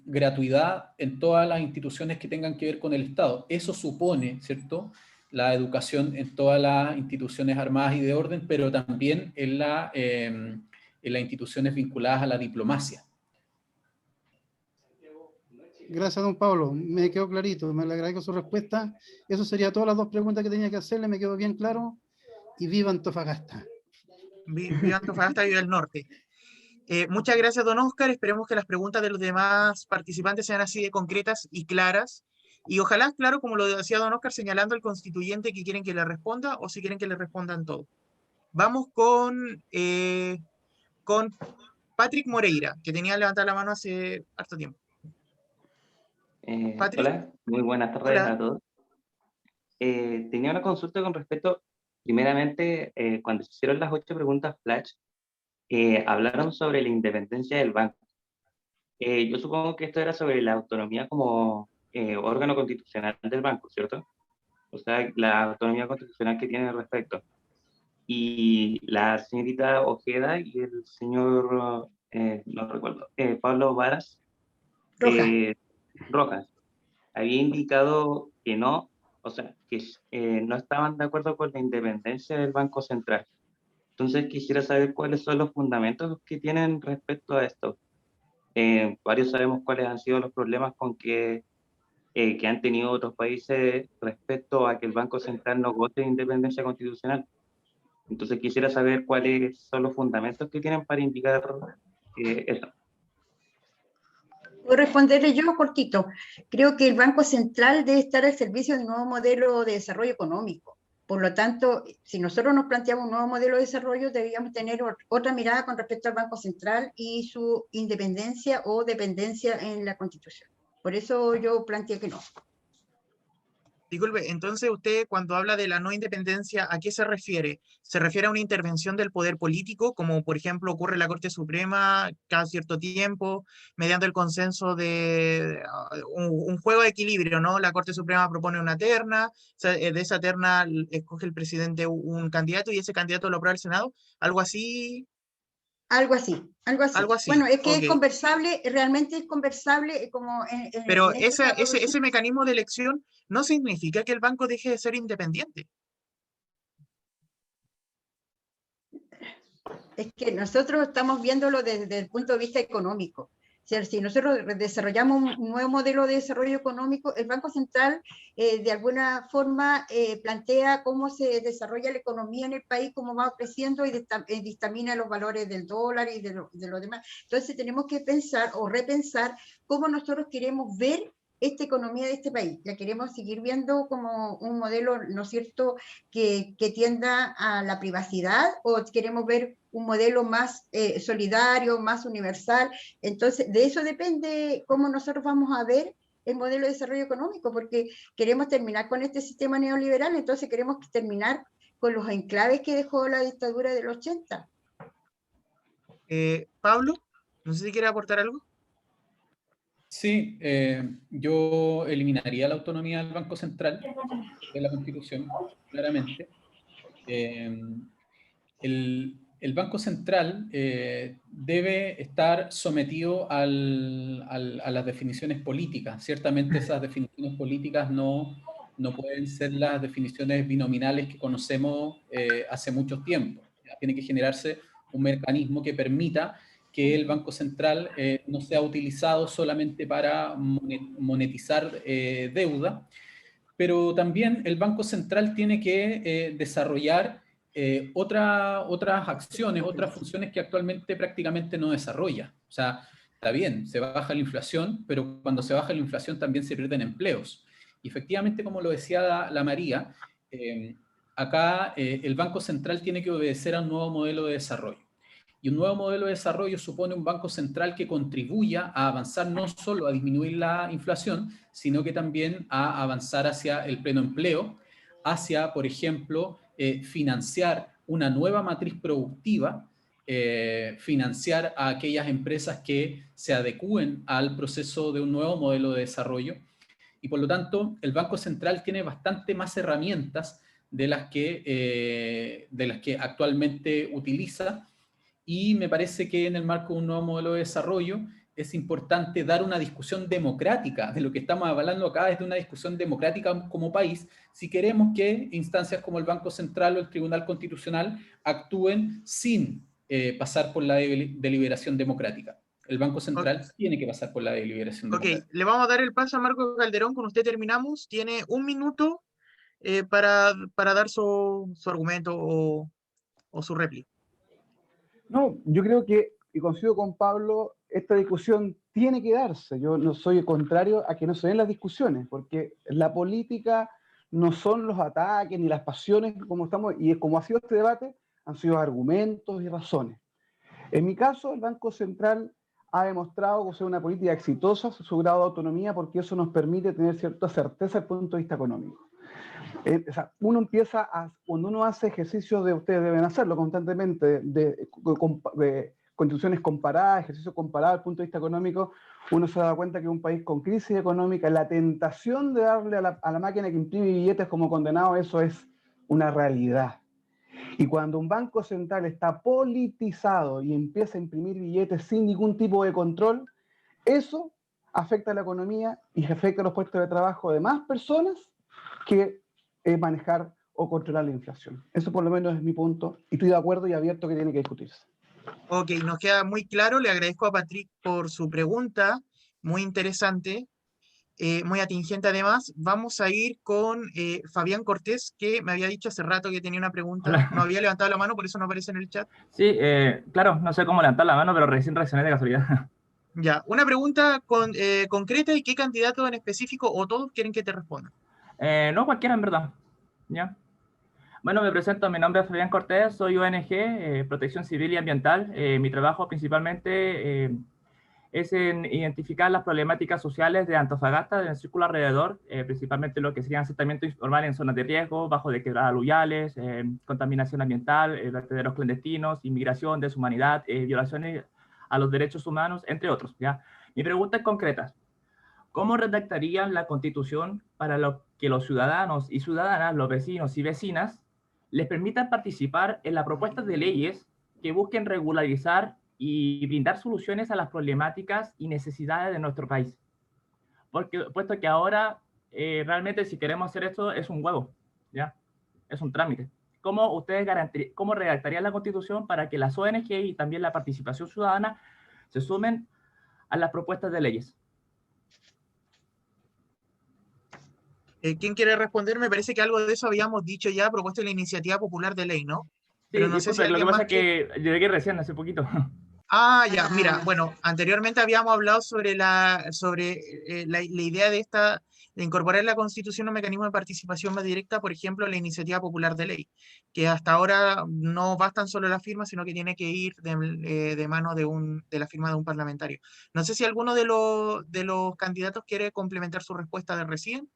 gratuidad en todas las instituciones que tengan que ver con el Estado. Eso supone, ¿cierto?, la educación en todas las instituciones armadas y de orden, pero también en las instituciones vinculadas a la diplomacia. Gracias, don Pablo. Me quedó clarito. Me le agradezco su respuesta. Eso sería todas las dos preguntas que tenía que hacerle. Me quedó bien claro. Y viva Antofagasta. Viva Antofagasta, viva el norte. Muchas gracias, don Oscar. Esperemos que las preguntas de los demás participantes sean así de concretas y claras. Y ojalá, claro, como lo decía don Oscar, señalando al constituyente que quieren que le responda o si quieren que le respondan todo. Vamos con Patrick Moreira, que tenía levantada la mano hace harto tiempo. Hola, muy buenas tardes a todos. Tenía una consulta con respecto, primeramente, cuando se hicieron las 8 preguntas flash, hablaron sobre la independencia del banco. Yo supongo que esto era sobre la autonomía como órgano constitucional del banco, ¿cierto? O sea, la autonomía constitucional que tiene al respecto. Y la señorita Ojeda y el señor, no recuerdo, Pablo Varas Rojas, había indicado que no, o sea, que no estaban de acuerdo con la independencia del Banco Central. Entonces quisiera saber cuáles son los fundamentos que tienen respecto a esto. Varios sabemos cuáles han sido los problemas con que que han tenido otros países respecto a que el Banco Central no goce de independencia constitucional. Entonces quisiera saber cuáles son los fundamentos que tienen para indicar eso. Puedo responderle yo cortito. Creo que el Banco Central debe estar al servicio de un nuevo modelo de desarrollo económico. Por lo tanto, si nosotros nos planteamos un nuevo modelo de desarrollo, deberíamos tener otra mirada con respecto al Banco Central y su independencia o dependencia en la Constitución. Por eso yo planteé que no. Disculpe, entonces usted cuando habla de la no independencia, ¿a qué se refiere? ¿Se refiere a una intervención del poder político, como por ejemplo ocurre en la Corte Suprema cada cierto tiempo, mediante el consenso de un juego de equilibrio, ¿no? La Corte Suprema propone una terna, de esa terna escoge el presidente un candidato y ese candidato lo aprueba el Senado, algo así. Algo así, algo así. Algo así, Bueno, es que ok. es conversable, realmente es conversable como Pero en este caso, ese mecanismo de elección no significa que el banco deje de ser independiente. es que nosotros estamos viéndolo desde el punto de vista económico. O sea, si nosotros desarrollamos un nuevo modelo de desarrollo económico, el Banco Central de alguna forma plantea cómo se desarrolla la economía en el país, cómo va creciendo y dictamina los valores del dólar y de lo demás. Entonces tenemos que pensar o repensar cómo nosotros queremos ver esta economía de este país. La queremos seguir viendo como un modelo, ¿no es cierto?, que tienda a la privacidad, o queremos ver un modelo más solidario, más universal. Entonces, de eso depende cómo nosotros vamos a ver el modelo de desarrollo económico, porque queremos terminar con este sistema neoliberal, entonces queremos terminar con los enclaves que dejó la dictadura del 80. Pablo, no sé si quiere aportar algo. Sí, yo eliminaría la autonomía del Banco Central de la Constitución, claramente. El Banco Central debe estar sometido a las definiciones políticas. Ciertamente esas definiciones políticas no pueden ser las definiciones binominales que conocemos hace mucho tiempo. Tiene que generarse un mecanismo que permita que el Banco Central no sea utilizado solamente para monetizar deuda, pero también el Banco Central tiene que desarrollar otras acciones, otras funciones que actualmente prácticamente no desarrolla. O sea, está bien, se baja la inflación, pero cuando se baja la inflación también se pierden empleos. Y efectivamente, como lo decía la María, acá el Banco Central tiene que obedecer a un nuevo modelo de desarrollo. Y un nuevo modelo de desarrollo supone un banco central que contribuya a avanzar no solo a disminuir la inflación, sino que también a avanzar hacia el pleno empleo, hacia, por ejemplo, financiar una nueva matriz productiva, financiar a aquellas empresas que se adecúen al proceso de un nuevo modelo de desarrollo. Y por lo tanto, el Banco Central tiene bastante más herramientas de las que actualmente utiliza. Y me parece que en el marco de un nuevo modelo de desarrollo es importante dar una discusión democrática. De lo que estamos hablando acá es de una discusión democrática como país, si queremos que instancias como el Banco Central o el Tribunal Constitucional actúen sin pasar por la deliberación democrática. El Banco Central tiene que pasar por la deliberación democrática. Le vamos a dar el paso a Marco Calderón. Con usted terminamos. Tiene un minuto para dar su argumento o su réplica. No, yo creo que, y coincido con Pablo, esta discusión tiene que darse. Yo no soy contrario a que no se den las discusiones, porque la política no son los ataques ni las pasiones como estamos, y como ha sido este debate, han sido argumentos y razones. En mi caso, el Banco Central ha demostrado que es una política exitosa, su grado de autonomía, porque eso nos permite tener cierta certeza desde el punto de vista económico. O sea, uno empieza cuando uno hace ejercicios ustedes deben hacerlo constantemente, de constituciones comparadas, ejercicios comparados desde el punto de vista económico, uno se da cuenta que un país con crisis económica, la tentación de darle a la máquina que imprime billetes como condenado, eso es una realidad. Y cuando un banco central está politizado y empieza a imprimir billetes sin ningún tipo de control, eso afecta a la economía y afecta a los puestos de trabajo de más personas que manejar o controlar la inflación. Eso por lo menos es mi punto, y estoy de acuerdo y abierto que tiene que discutirse. Ok, nos queda muy claro. Le agradezco a Patrick por su pregunta, muy interesante. muy atingente además. Vamos a ir con Fabián Cortés, que me había dicho hace rato que tenía una pregunta. Hola. No había levantado la mano, por eso no aparece en el chat. Sí, claro, no sé cómo levantar la mano, pero recién reaccioné de casualidad. Ya, una pregunta concreta y qué candidato en específico o todos quieren que te responda. No cualquiera, en verdad. ¿Ya? Bueno, me presento, mi nombre es Fabián Cortés, soy ONG, Protección Civil y Ambiental. Mi trabajo principalmente es en identificar las problemáticas sociales de Antofagasta, del círculo alrededor, principalmente lo que sería asentamiento informal en zonas de riesgo, bajo de quebradas aluviales, contaminación ambiental, vertederos clandestinos, inmigración, deshumanidad, violaciones a los derechos humanos, entre otros. ¿Ya? Mi pregunta es concreta. ¿Cómo redactarían la Constitución para que los ciudadanos y ciudadanas, los vecinos y vecinas, les permitan participar en las propuestas de leyes que busquen regularizar y brindar soluciones a las problemáticas y necesidades de nuestro país? Porque, puesto que ahora realmente si queremos hacer esto es un huevo, ¿ya? Es un trámite. ¿Cómo redactarían la Constitución para que las ONG y también la participación ciudadana se sumen a las propuestas de leyes? ¿Quién quiere responder? Me parece que algo de eso habíamos dicho ya, propuesto en la iniciativa popular de ley, ¿no? Pero Sí, no sé si disculpe, lo que alguien pasa más es que llegué recién, hace poquito. Ah, ya, mira, bueno, anteriormente habíamos hablado sobre la idea de incorporar en la Constitución un mecanismo de participación más directa, por ejemplo, la iniciativa popular de ley, que hasta ahora no bastan solo las firmas, sino que tiene que ir de mano de la firma de un parlamentario. No sé si alguno de los candidatos quiere complementar su respuesta de recién.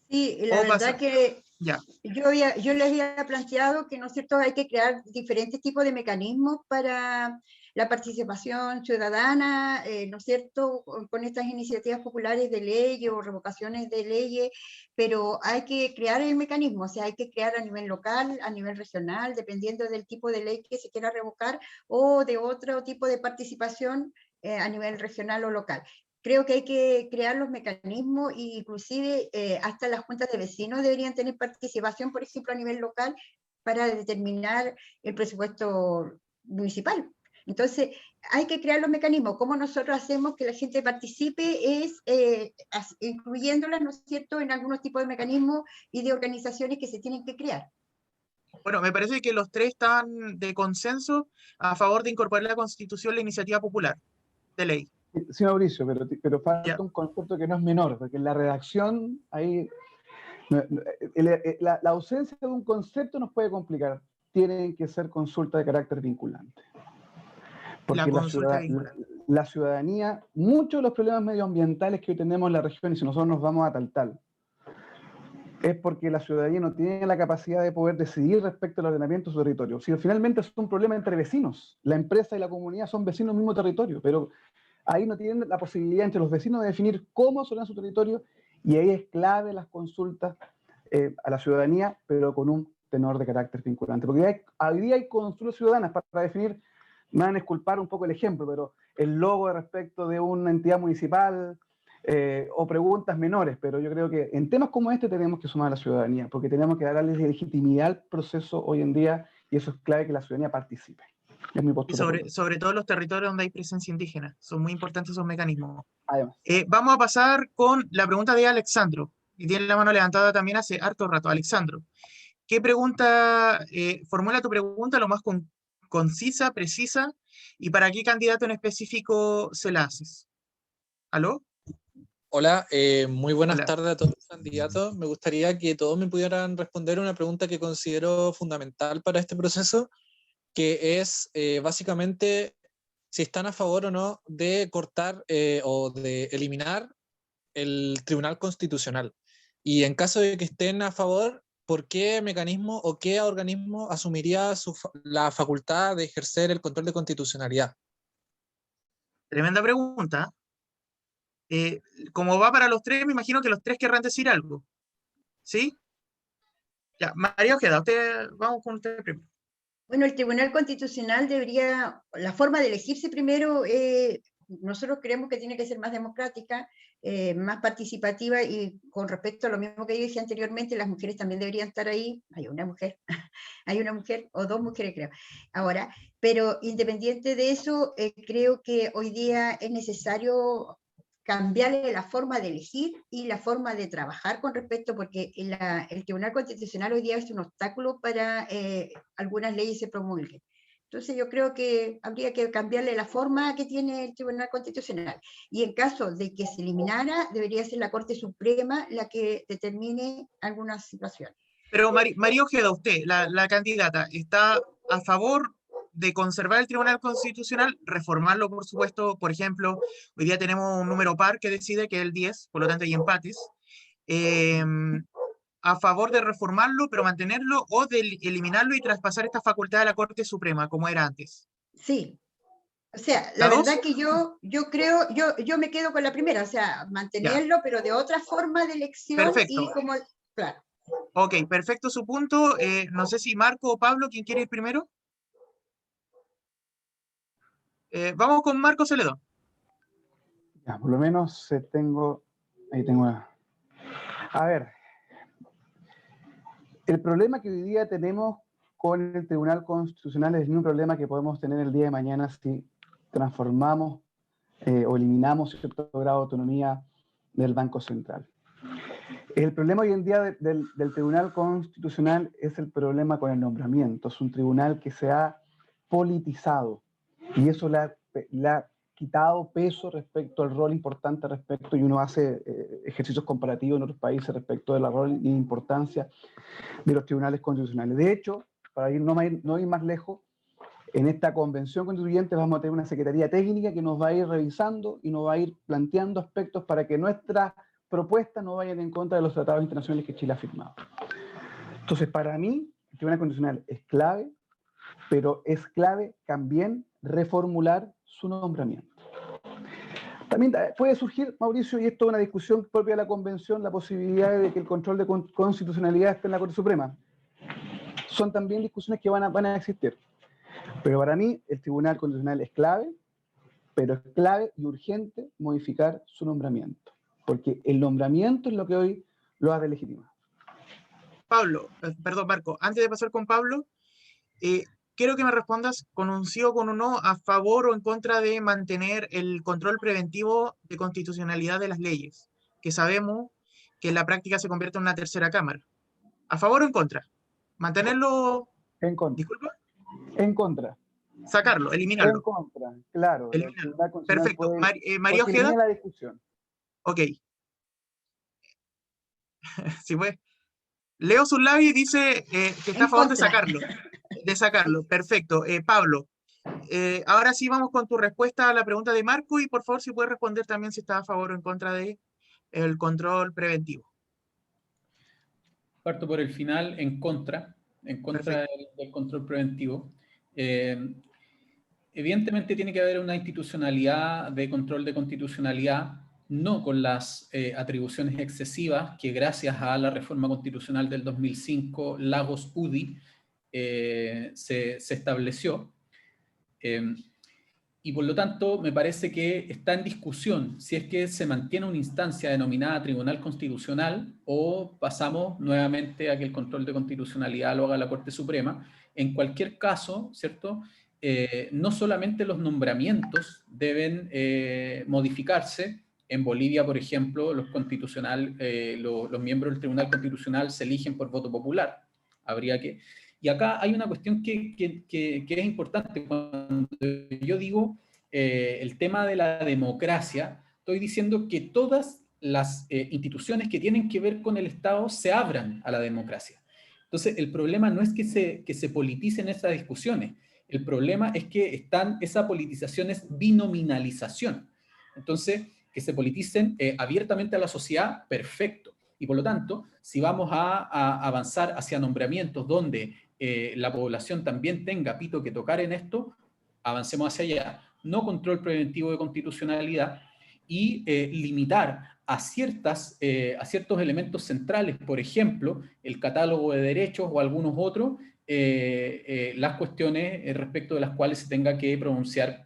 Sí, la verdad que ya. yo les había planteado que, ¿no es cierto?, hay que crear diferentes tipos de mecanismos para la participación ciudadana, ¿no es cierto?, con estas iniciativas populares de ley o revocaciones de leyes, pero hay que crear el mecanismo, o sea, hay que crear a nivel local, a nivel regional, dependiendo del tipo de ley que se quiera revocar, o de otro tipo de participación a nivel regional o local. Creo que hay que crear los mecanismos e inclusive hasta las juntas de vecinos deberían tener participación, por ejemplo, a nivel local, para determinar el presupuesto municipal. Entonces, hay que crear los mecanismos. ¿Cómo nosotros hacemos que la gente participe? Es incluyéndolas, ¿no es cierto?, en algunos tipos de mecanismos y de organizaciones que se tienen que crear. Bueno, me parece que los tres están de consenso a favor de incorporar a la Constitución la iniciativa popular de ley. Sí, Mauricio, pero falta un concepto que no es menor, porque en la redacción ahí la ausencia de un concepto nos puede complicar. Tienen que ser consultas de carácter vinculante. Porque la ciudadanía, muchos de los problemas medioambientales que hoy tenemos en la región, y si nosotros nos vamos a Taltal, es porque la ciudadanía no tiene la capacidad de poder decidir respecto al ordenamiento de su territorio. Si finalmente es un problema entre vecinos, la empresa y la comunidad son vecinos del mismo territorio, pero ahí no tienen la posibilidad entre los vecinos de definir cómo son su territorio, y ahí es clave las consultas a la ciudadanía, pero con un tenor de carácter vinculante. Porque hoy día hay consultas ciudadanas para definir, me van a disculpar un poco el ejemplo, pero el logo respecto de una entidad municipal o preguntas menores, pero yo creo que en temas como este tenemos que sumar a la ciudadanía, porque tenemos que darle legitimidad al proceso hoy en día, y eso es clave, que la ciudadanía participe. Es mi postura. Y sobre todo los territorios donde hay presencia indígena. Son muy importantes esos mecanismos. Además. Vamos a pasar con la pregunta de Alexandro, y tiene la mano levantada también hace harto rato. Alexandro, ¿qué pregunta, formula tu pregunta lo más concisa, precisa, y para qué candidato en específico se la haces? ¿Aló? Hola, muy buenas tardes a todos los candidatos. Me gustaría que todos me pudieran responder una pregunta que considero fundamental para este proceso, que es básicamente si están a favor o no de cortar o de eliminar el Tribunal Constitucional. Y en caso de que estén a favor, ¿por qué mecanismo o qué organismo asumiría la facultad de ejercer el control de constitucionalidad? Tremenda pregunta. Como va para los tres, me imagino que los tres querrán decir algo. ¿Sí? Ya, María Ojeda, vamos con usted primero. Bueno, el Tribunal Constitucional debería, la forma de elegirse primero, nosotros creemos que tiene que ser más democrática, más participativa, y con respecto a lo mismo que yo dije anteriormente, las mujeres también deberían estar ahí. Hay una mujer o dos mujeres, creo. Ahora, pero independiente de eso, creo que hoy día es necesario cambiarle la forma de elegir y la forma de trabajar con respecto, porque el Tribunal Constitucional hoy día es un obstáculo para algunas leyes se promulguen. Entonces yo creo que habría que cambiarle la forma que tiene el Tribunal Constitucional. Y en caso de que se eliminara, debería ser la Corte Suprema la que determine alguna situación. Pero María Ojeda, usted, la candidata, ¿está a favor de conservar el Tribunal Constitucional, reformarlo, por supuesto? Por ejemplo, hoy día tenemos un número par que decide, que es el 10, por lo tanto hay empates. ¿A favor de reformarlo, pero mantenerlo, o de eliminarlo y traspasar esta facultad a la Corte Suprema, como era antes? Sí. O sea, la verdad que yo creo, yo me quedo con la primera, o sea, mantenerlo, pero de otra forma de elección. Perfecto. Y como, claro. Ok, perfecto su punto. No sé si Marco o Pablo, ¿quién quiere ir primero? Vamos con Marco Celedón. Ya, por lo menos tengo... Ahí tengo... A ver. El problema que hoy día tenemos con el Tribunal Constitucional es el mismo problema que podemos tener el día de mañana si transformamos o eliminamos cierto grado de autonomía del Banco Central. El problema hoy en día del Tribunal Constitucional es el problema con el nombramiento. Es un tribunal que se ha politizado y eso le ha quitado peso respecto al rol importante respecto, y uno hace ejercicios comparativos en otros países respecto del rol y importancia de los tribunales constitucionales. De hecho, para no ir más lejos, en esta convención constituyente vamos a tener una secretaría técnica que nos va a ir revisando y nos va a ir planteando aspectos para que nuestras propuestas no vayan en contra de los tratados internacionales que Chile ha firmado. Entonces, para mí, el Tribunal Constitucional es clave, pero es clave también reformular su nombramiento. También puede surgir, Mauricio, y esto es una discusión propia de la convención, la posibilidad de que el control de constitucionalidad esté en la Corte Suprema. Son también discusiones que van a existir. Pero para mí el Tribunal Constitucional es clave, pero es clave y urgente modificar su nombramiento, porque el nombramiento es lo que hoy lo ha delegitimado. Pablo, perdón Marco, antes de pasar con Pablo, quiero que me respondas con un sí o con un no, a favor o en contra de mantener el control preventivo de constitucionalidad de las leyes, que sabemos que en la práctica se convierte en una tercera cámara. ¿A favor o en contra? ¿Mantenerlo? En contra. ¿Disculpa? En contra. Sacarlo, eliminarlo. En contra, claro. Eliminarlo. Perfecto. María Ojeda. Ojeda. La discusión. Ok. Sí, pues. Leo sus labios y dice que está a favor de sacarlo. De sacarlo. Perfecto. Pablo, ahora sí vamos con tu respuesta a la pregunta de Marco, y por favor si puedes responder también si está a favor o en contra de el control preventivo. Parto por el final, en contra del control preventivo. Evidentemente tiene que haber una institucionalidad de control de constitucionalidad, no con las atribuciones excesivas que gracias a la reforma constitucional del 2005, Lagos UDI, se estableció. Y por lo tanto me parece que está en discusión si es que se mantiene una instancia denominada Tribunal Constitucional o pasamos nuevamente a que el control de constitucionalidad lo haga la Corte Suprema. En cualquier caso, ¿cierto? No solamente los nombramientos deben modificarse. En Bolivia, por ejemplo, los miembros del Tribunal Constitucional se eligen por voto popular. Habría que... Y acá hay una cuestión que es importante. Cuando yo digo el tema de la democracia, estoy diciendo que todas las instituciones que tienen que ver con el Estado se abran a la democracia. Entonces, el problema no es que se politicen esas discusiones. El problema es que esa politización es binominalización. Entonces, que se politicen abiertamente a la sociedad, perfecto. Y por lo tanto, si vamos a avanzar hacia nombramientos donde la población también tenga pito que tocar en esto, avancemos hacia allá. No control preventivo de constitucionalidad y limitar a ciertos elementos centrales, por ejemplo, el catálogo de derechos o algunos otros, las cuestiones respecto de las cuales se tenga que pronunciar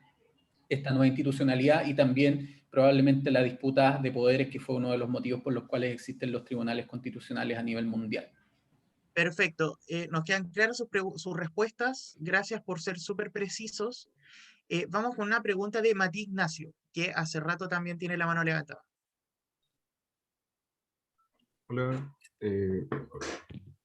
esta nueva institucionalidad y también probablemente la disputa de poderes, que fue uno de los motivos por los cuales existen los tribunales constitucionales a nivel mundial. Perfecto. Nos quedan claras sus respuestas. Gracias por ser súper precisos. Vamos con una pregunta de Mati Ignacio. que hace rato también tiene la mano levantada. Hola,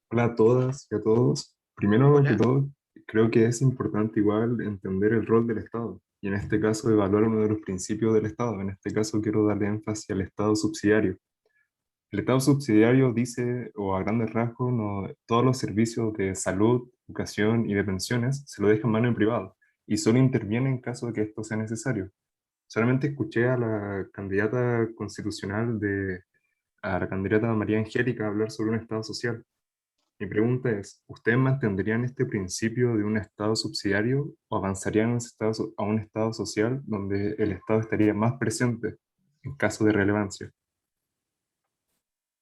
hola a todas y a todos. Primero que Hola. todo, creo que es importante igual entender el rol del Estado y en este caso evaluar uno de los principios del Estado. En este caso quiero darle énfasis al Estado subsidiario. El Estado subsidiario dice, o a grandes rasgos, todos los servicios de salud, educación y de pensiones se lo deja en mano en privado y solo interviene en caso de que esto sea necesario. Solamente escuché a la candidata constitucional a la candidata María Angélica hablar sobre un Estado social. Mi pregunta es, ¿ustedes mantendrían este principio de un Estado subsidiario o avanzarían a un Estado social donde el Estado estaría más presente en caso de relevancia?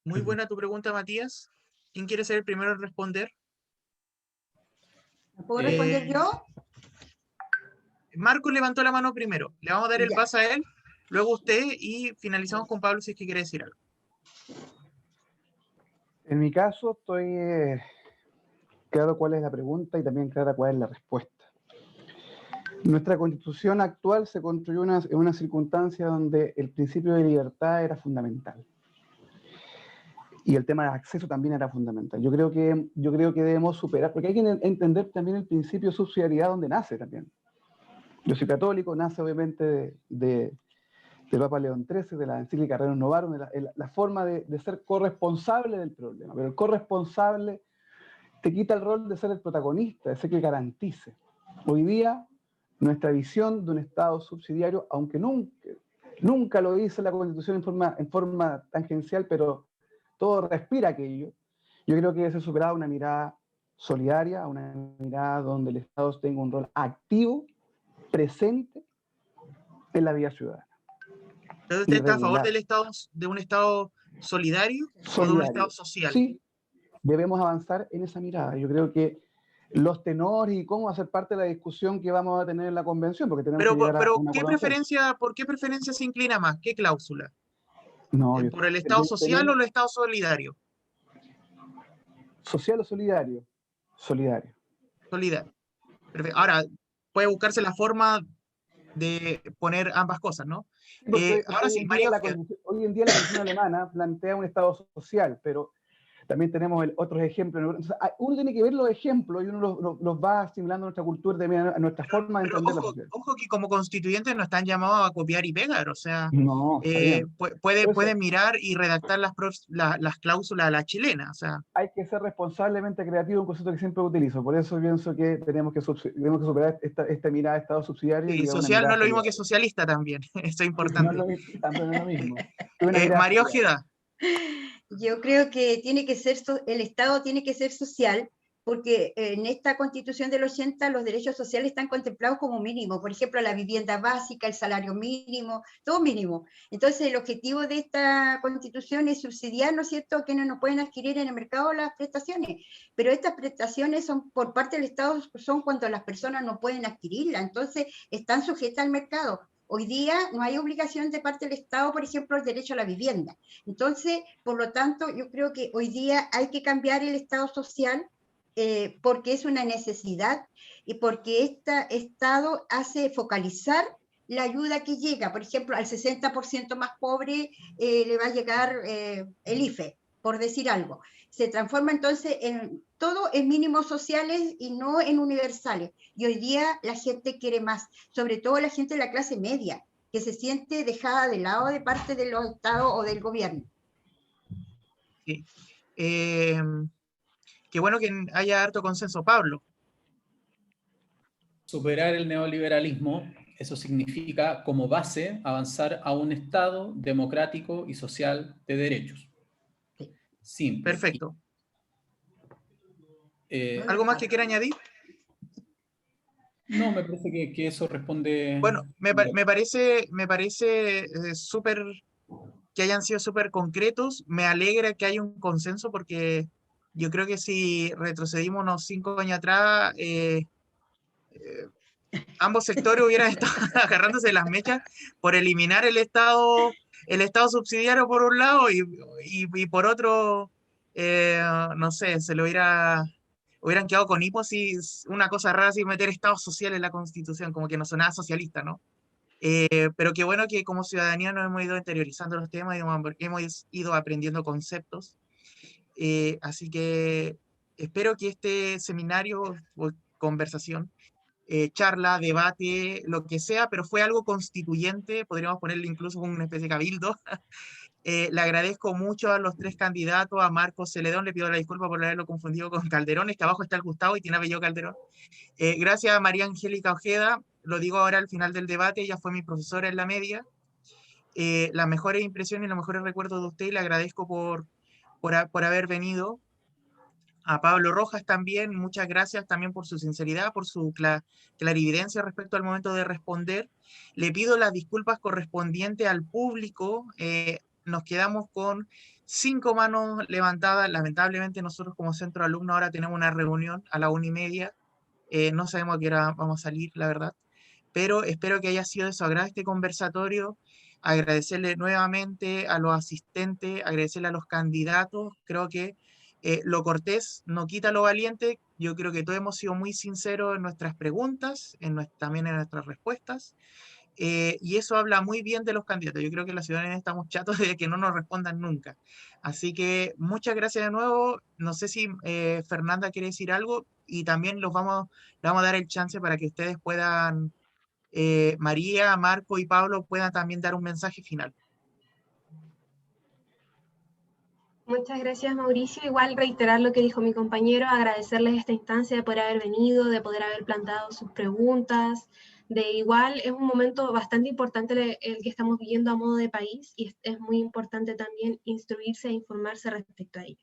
Muy buena tu pregunta, Matías. ¿Quién quiere ser el primero en responder? ¿Puedo responder yo? Marco levantó la mano primero. Le vamos a dar el Ya. paso a él, luego usted y finalizamos con Pablo si es que quiere decir algo. En mi caso, estoy claro cuál es la pregunta y también clara cuál es la respuesta. Nuestra constitución actual se construyó en una circunstancia donde el principio de libertad era fundamental. Y el tema de acceso también era fundamental. Yo creo que debemos superar, porque hay que entender también el principio de subsidiariedad donde nace también. Yo soy católico, nace obviamente del Papa León XIII, de la encíclica Rerum Novarum, la forma de ser corresponsable del problema. Pero el corresponsable te quita el rol de ser el protagonista, de ser que garantice. Hoy día, nuestra visión de un Estado subsidiario, aunque nunca lo dice la Constitución en forma tangencial, pero todo respira aquello, yo creo que debe ser superada una mirada solidaria, una mirada donde el Estado tenga un rol activo, presente en la vida ciudadana. ¿Entonces usted está a favor Irregular. de un Estado solidario o de un Estado social? Sí, debemos avanzar en esa mirada. Yo creo que los tenores y cómo hacer parte de la discusión que vamos a tener en la convención, porque tenemos que llegar a Pero una ¿por qué preferencia se inclina más? ¿Qué cláusula? No, ¿Por el Estado social o el Estado solidario? ¿Social o solidario? Solidario. Solidario. Perfecto. Ahora, puede buscarse la forma de poner ambas cosas, ¿no? Ahora sí, María. Hoy en día la Constitución alemana plantea un Estado social, pero también tenemos otros ejemplos. Entonces, uno tiene que ver los ejemplos y uno los va asimilando a nuestra cultura, también a nuestra forma de entender la sociedad. Ojo que como constituyentes no están llamados a copiar y pegar, o sea, no, puede mirar y redactar las cláusulas a la chilena, o sea. Hay que ser responsablemente creativo, un concepto que siempre utilizo, por eso pienso que tenemos que superar esta mirada de Estado subsidiario. Y social no es lo mismo que socialista también, esto es importante. No es lo mismo. María Ojeda. Yo creo que el Estado tiene que ser social, porque en esta Constitución del 80 los derechos sociales están contemplados como mínimo, por ejemplo, la vivienda básica, el salario mínimo, todo mínimo. Entonces, el objetivo de esta Constitución es subsidiar, ¿no es cierto?, a quienes no pueden adquirir en el mercado las prestaciones, pero estas prestaciones son por parte del Estado, son cuando las personas no pueden adquirirlas, entonces están sujetas al mercado. Hoy día no hay obligación de parte del Estado, por ejemplo, el derecho a la vivienda. Entonces, por lo tanto, yo creo que hoy día hay que cambiar el Estado social porque es una necesidad y porque este Estado hace focalizar la ayuda que llega. Por ejemplo, al 60% más pobre le va a llegar el IFE, por decir algo. Se transforma entonces todo en mínimos sociales y no en universales. Y hoy día la gente quiere más, sobre todo la gente de la clase media, que se siente dejada de lado de parte de los estados o del gobierno. Sí. Qué bueno que haya harto consenso, Pablo. Superar el neoliberalismo, eso significa como base avanzar a un Estado democrático y social de derechos. Simple. Perfecto. ¿Algo más que quiera añadir? No, me parece que eso responde... Bueno, me parece súper que hayan sido súper concretos. Me alegra que haya un consenso porque yo creo que si retrocedimos unos 5 años atrás, ambos sectores hubieran estado agarrándose las mechas por eliminar el Estado subsidiario por un lado y por otro, no sé, se lo hubieran quedado con hipo si una cosa rara así meter Estado social en la Constitución, como que no sonaba socialista, ¿no? Pero qué bueno que como ciudadanía nos hemos ido interiorizando los temas y hemos ido aprendiendo conceptos. Así que espero que este seminario o conversación, charla, debate, lo que sea, pero fue algo constituyente, podríamos ponerle incluso una especie de cabildo. Le agradezco mucho a los tres candidatos, a Marcos Celedón, le pido la disculpa por haberlo confundido con Calderón, es que abajo está el Gustavo y tiene apellido Calderón. Gracias a María Angélica Ojeda, lo digo ahora al final del debate, ella fue mi profesora en la media. Las mejores impresiones y los mejores recuerdos de usted, y le agradezco por haber venido. A Pablo Rojas también, muchas gracias también por su sinceridad, por su clarividencia respecto al momento de responder. Le pido las disculpas correspondientes al público. Nos quedamos con 5 manos levantadas. Lamentablemente nosotros como centro de alumnos ahora tenemos una reunión a la 1:30. No sabemos a qué hora vamos a salir, la verdad. Pero espero que haya sido de su agrado este conversatorio. Agradecerle nuevamente a los asistentes, agradecerle a los candidatos. Creo que lo cortés no quita lo valiente. Yo creo que todos hemos sido muy sinceros en nuestras preguntas, también en nuestras respuestas. Y eso habla muy bien de los candidatos. Yo creo que la ciudadanía estamos chatos de que no nos respondan nunca. Así que muchas gracias de nuevo. No sé si Fernanda quiere decir algo, y también le vamos a dar el chance para que ustedes puedan, María, Marco y Pablo, puedan también dar un mensaje final. Muchas gracias, Mauricio. Igual reiterar lo que dijo mi compañero, agradecerles esta instancia de poder haber venido, de poder haber planteado sus preguntas. De igual, es un momento bastante importante el que estamos viviendo a modo de país, y es muy importante también instruirse e informarse respecto a ello.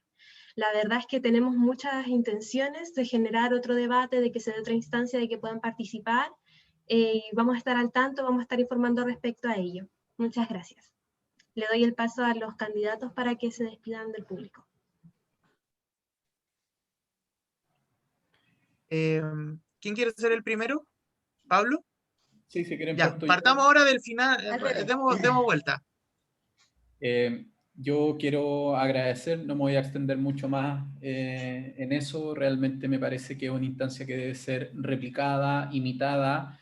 La verdad es que tenemos muchas intenciones de generar otro debate, de que se dé otra instancia, de que puedan participar, y vamos a estar al tanto, vamos a estar informando respecto a ello. Muchas gracias. Le doy el paso a los candidatos para que se despidan del público. ¿Quién quiere ser el primero? ¿Pablo? Sí, si quieren. Ya, partamos ahora del final, demos vuelta. Yo quiero agradecer, no me voy a extender mucho más en eso. Realmente me parece que es una instancia que debe ser replicada, imitada,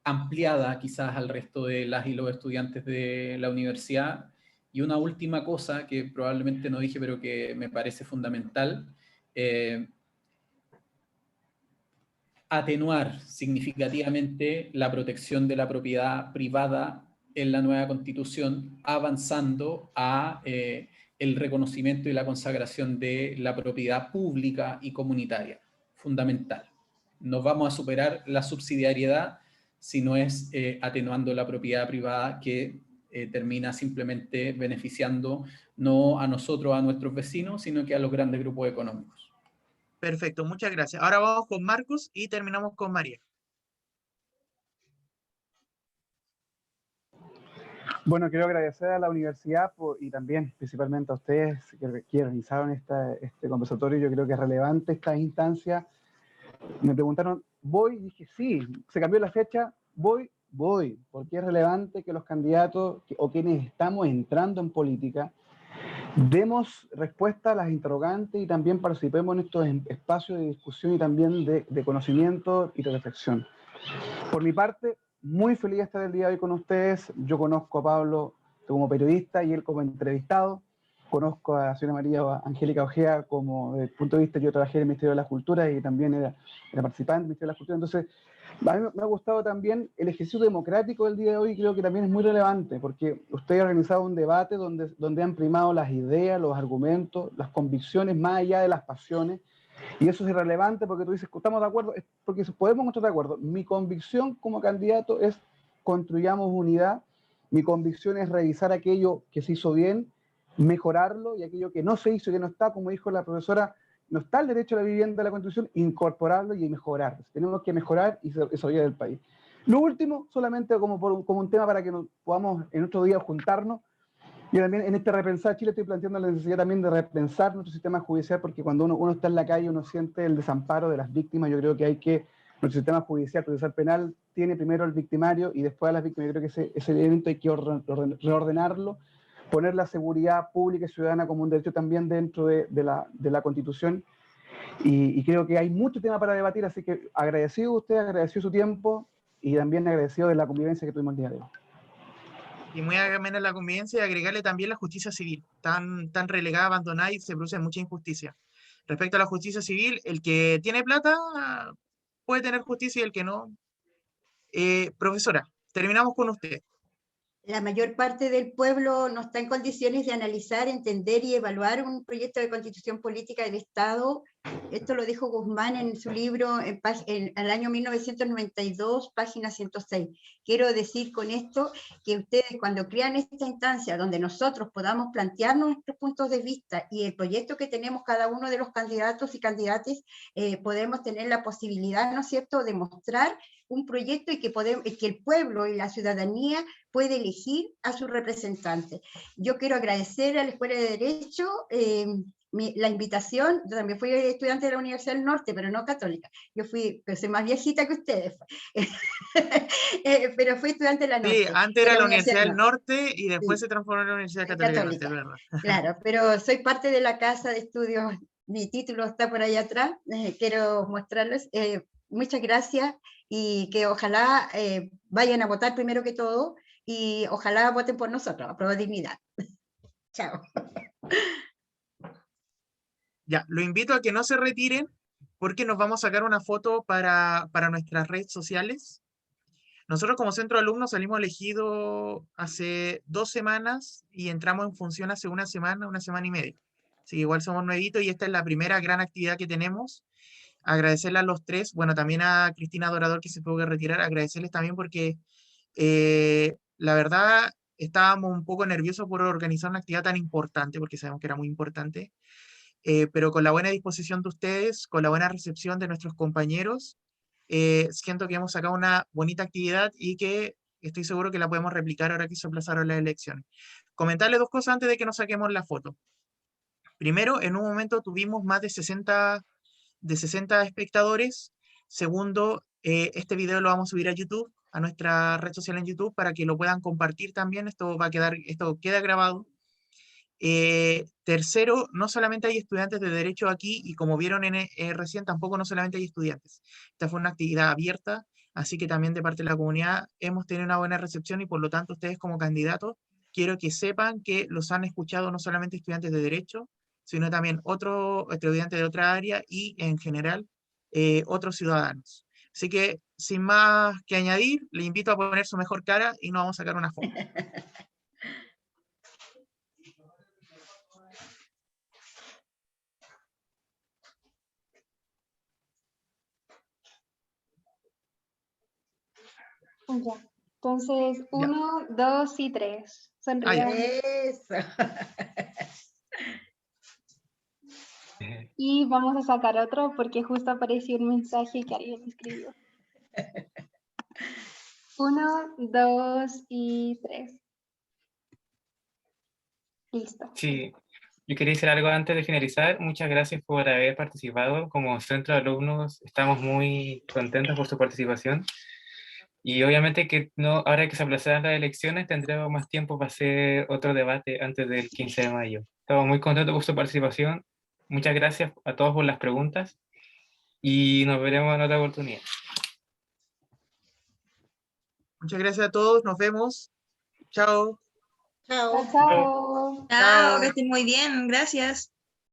ampliada quizás al resto de las y los estudiantes de la universidad. Y una última cosa que probablemente no dije, pero que me parece fundamental: atenuar significativamente la protección de la propiedad privada en la nueva Constitución, avanzando a el reconocimiento y la consagración de la propiedad pública y comunitaria. Fundamental. No vamos a superar la subsidiariedad si no es atenuando la propiedad privada, que termina simplemente beneficiando no a nosotros, a nuestros vecinos, sino que a los grandes grupos económicos. Perfecto, muchas gracias. Ahora vamos con Marcos y terminamos con María. Bueno, quiero agradecer a la universidad y también principalmente a ustedes que organizaron este conversatorio. Yo creo que es relevante esta instancia. Me preguntaron, ¿voy? Y dije, sí, se cambió la fecha, voy, porque es relevante que los candidatos o quienes estamos entrando en política demos respuesta a las interrogantes y también participemos en estos espacios de discusión y también de conocimiento y de reflexión. Por mi parte, muy feliz de estar el día de hoy con ustedes. Yo conozco a Pablo como periodista y él como entrevistado. Conozco a la señora María Angélica Ojeda como, desde el punto de vista, yo trabajé en el Ministerio de la Cultura y también era participante del Ministerio de la Cultura. Entonces, a mí me ha gustado también el ejercicio democrático del día de hoy. Creo que también es muy relevante, porque usted ha organizado un debate donde han primado las ideas, los argumentos, las convicciones, más allá de las pasiones. Y eso es irrelevante porque tú dices, ¿estamos de acuerdo? Porque podemos estar de acuerdo. Mi convicción como candidato es construyamos unidad. Mi convicción es revisar aquello que se hizo bien, mejorarlo, y aquello que no se hizo y que no está, como dijo la profesora, no está el derecho a la vivienda de la Constitución, incorporarlo y mejorar. Tenemos que mejorar y desarrollar el país. Lo último, solamente como un tema para que nos podamos en otro día juntarnos. Y también en este Repensar Chile estoy planteando la necesidad también de repensar nuestro sistema judicial, porque cuando uno está en la calle uno siente el desamparo de las víctimas. Yo creo que nuestro sistema judicial, procesal penal, tiene primero el victimario y después a las víctimas. Yo creo que ese elemento hay que reordenarlo, poner la seguridad pública y ciudadana como un derecho también dentro de la Constitución. Y creo que hay mucho tema para debatir, así que agradecido a usted, agradecido su tiempo. y también agradecido de la convivencia que tuvimos el día de hoy. Y muy amena la convivencia, y agregarle también la justicia civil, tan relegada, abandonada, y se produce mucha injusticia. Respecto a la justicia civil, el que tiene plata puede tener justicia y el que no. Profesora, terminamos con usted. La mayor parte del pueblo no está en condiciones de analizar, entender y evaluar un proyecto de constitución política del Estado. Esto lo dijo Guzmán en su libro en el año 1992, página 106. Quiero decir con esto que ustedes, cuando crean esta instancia donde nosotros podamos plantearnos nuestros puntos de vista y el proyecto que tenemos cada uno de los candidatos y candidatas, podemos tener la posibilidad, ¿no es cierto?, de mostrar un proyecto y que el pueblo y la ciudadanía puede elegir a su representante. Yo quiero agradecer a la Escuela de Derecho la invitación. Yo también fui estudiante de la Universidad del Norte, pero no católica. Pero soy más viejita que ustedes. Pero fui estudiante de la Norte. Sí, antes era la Universidad del Norte y después se transformó en la Universidad Católica del Norte, ¿verdad? Claro, pero soy parte de la casa de estudios. Mi título está por allá atrás. Quiero mostrarles. Muchas gracias y que ojalá vayan a votar primero que todo y ojalá voten por nosotros, a prueba de dignidad. Chao. Ya, lo invito a que no se retiren porque nos vamos a sacar una foto para nuestras redes sociales. Nosotros como centro de alumnos salimos elegidos hace 2 semanas y entramos en función hace una semana y media. Así que igual somos nuevitos y esta es la primera gran actividad que tenemos. Agradecerle a los tres, bueno, también a Cristina Dorador que se tuvo que retirar, agradecerles también porque la verdad estábamos un poco nerviosos por organizar una actividad tan importante, porque sabemos que era muy importante, pero con la buena disposición de ustedes, con la buena recepción de nuestros compañeros, siento que hemos sacado una bonita actividad y que estoy seguro que la podemos replicar ahora que se aplazaron las elecciones. Comentarle 2 cosas antes de que nos saquemos la foto. Primero, en un momento tuvimos más de 60 espectadores. Segundo, este video lo vamos a subir a YouTube, a nuestra red social en YouTube, para que lo puedan compartir también. Esto queda grabado. Tercero, no solamente hay estudiantes de Derecho aquí, y como vieron recién, tampoco no solamente hay estudiantes. Esta fue una actividad abierta, así que también de parte de la comunidad hemos tenido una buena recepción y por lo tanto ustedes como candidatos, quiero que sepan que los han escuchado no solamente estudiantes de Derecho, sino también otros estudiantes de otra área y en general otros ciudadanos. Así que sin más que añadir, le invito a poner su mejor cara y nos vamos a sacar una foto. Ya. Entonces, 1, 2 y 3. Sonrían. Eso. Y vamos a sacar otro porque justo apareció un mensaje que alguien escribió. 1, 2 y 3. Listo. Sí, yo quería decir algo antes de finalizar. Muchas gracias por haber participado. Como centro de alumnos estamos muy contentos por su participación. Y obviamente que no, ahora que se aplazaran las elecciones tendremos más tiempo para hacer otro debate antes del 15 de mayo. Estamos muy contentos por su participación. Muchas gracias a todos por las preguntas y nos veremos en otra oportunidad. Muchas gracias a todos, nos vemos. Chao. Chao. Chao. Chao, que estén muy bien, gracias.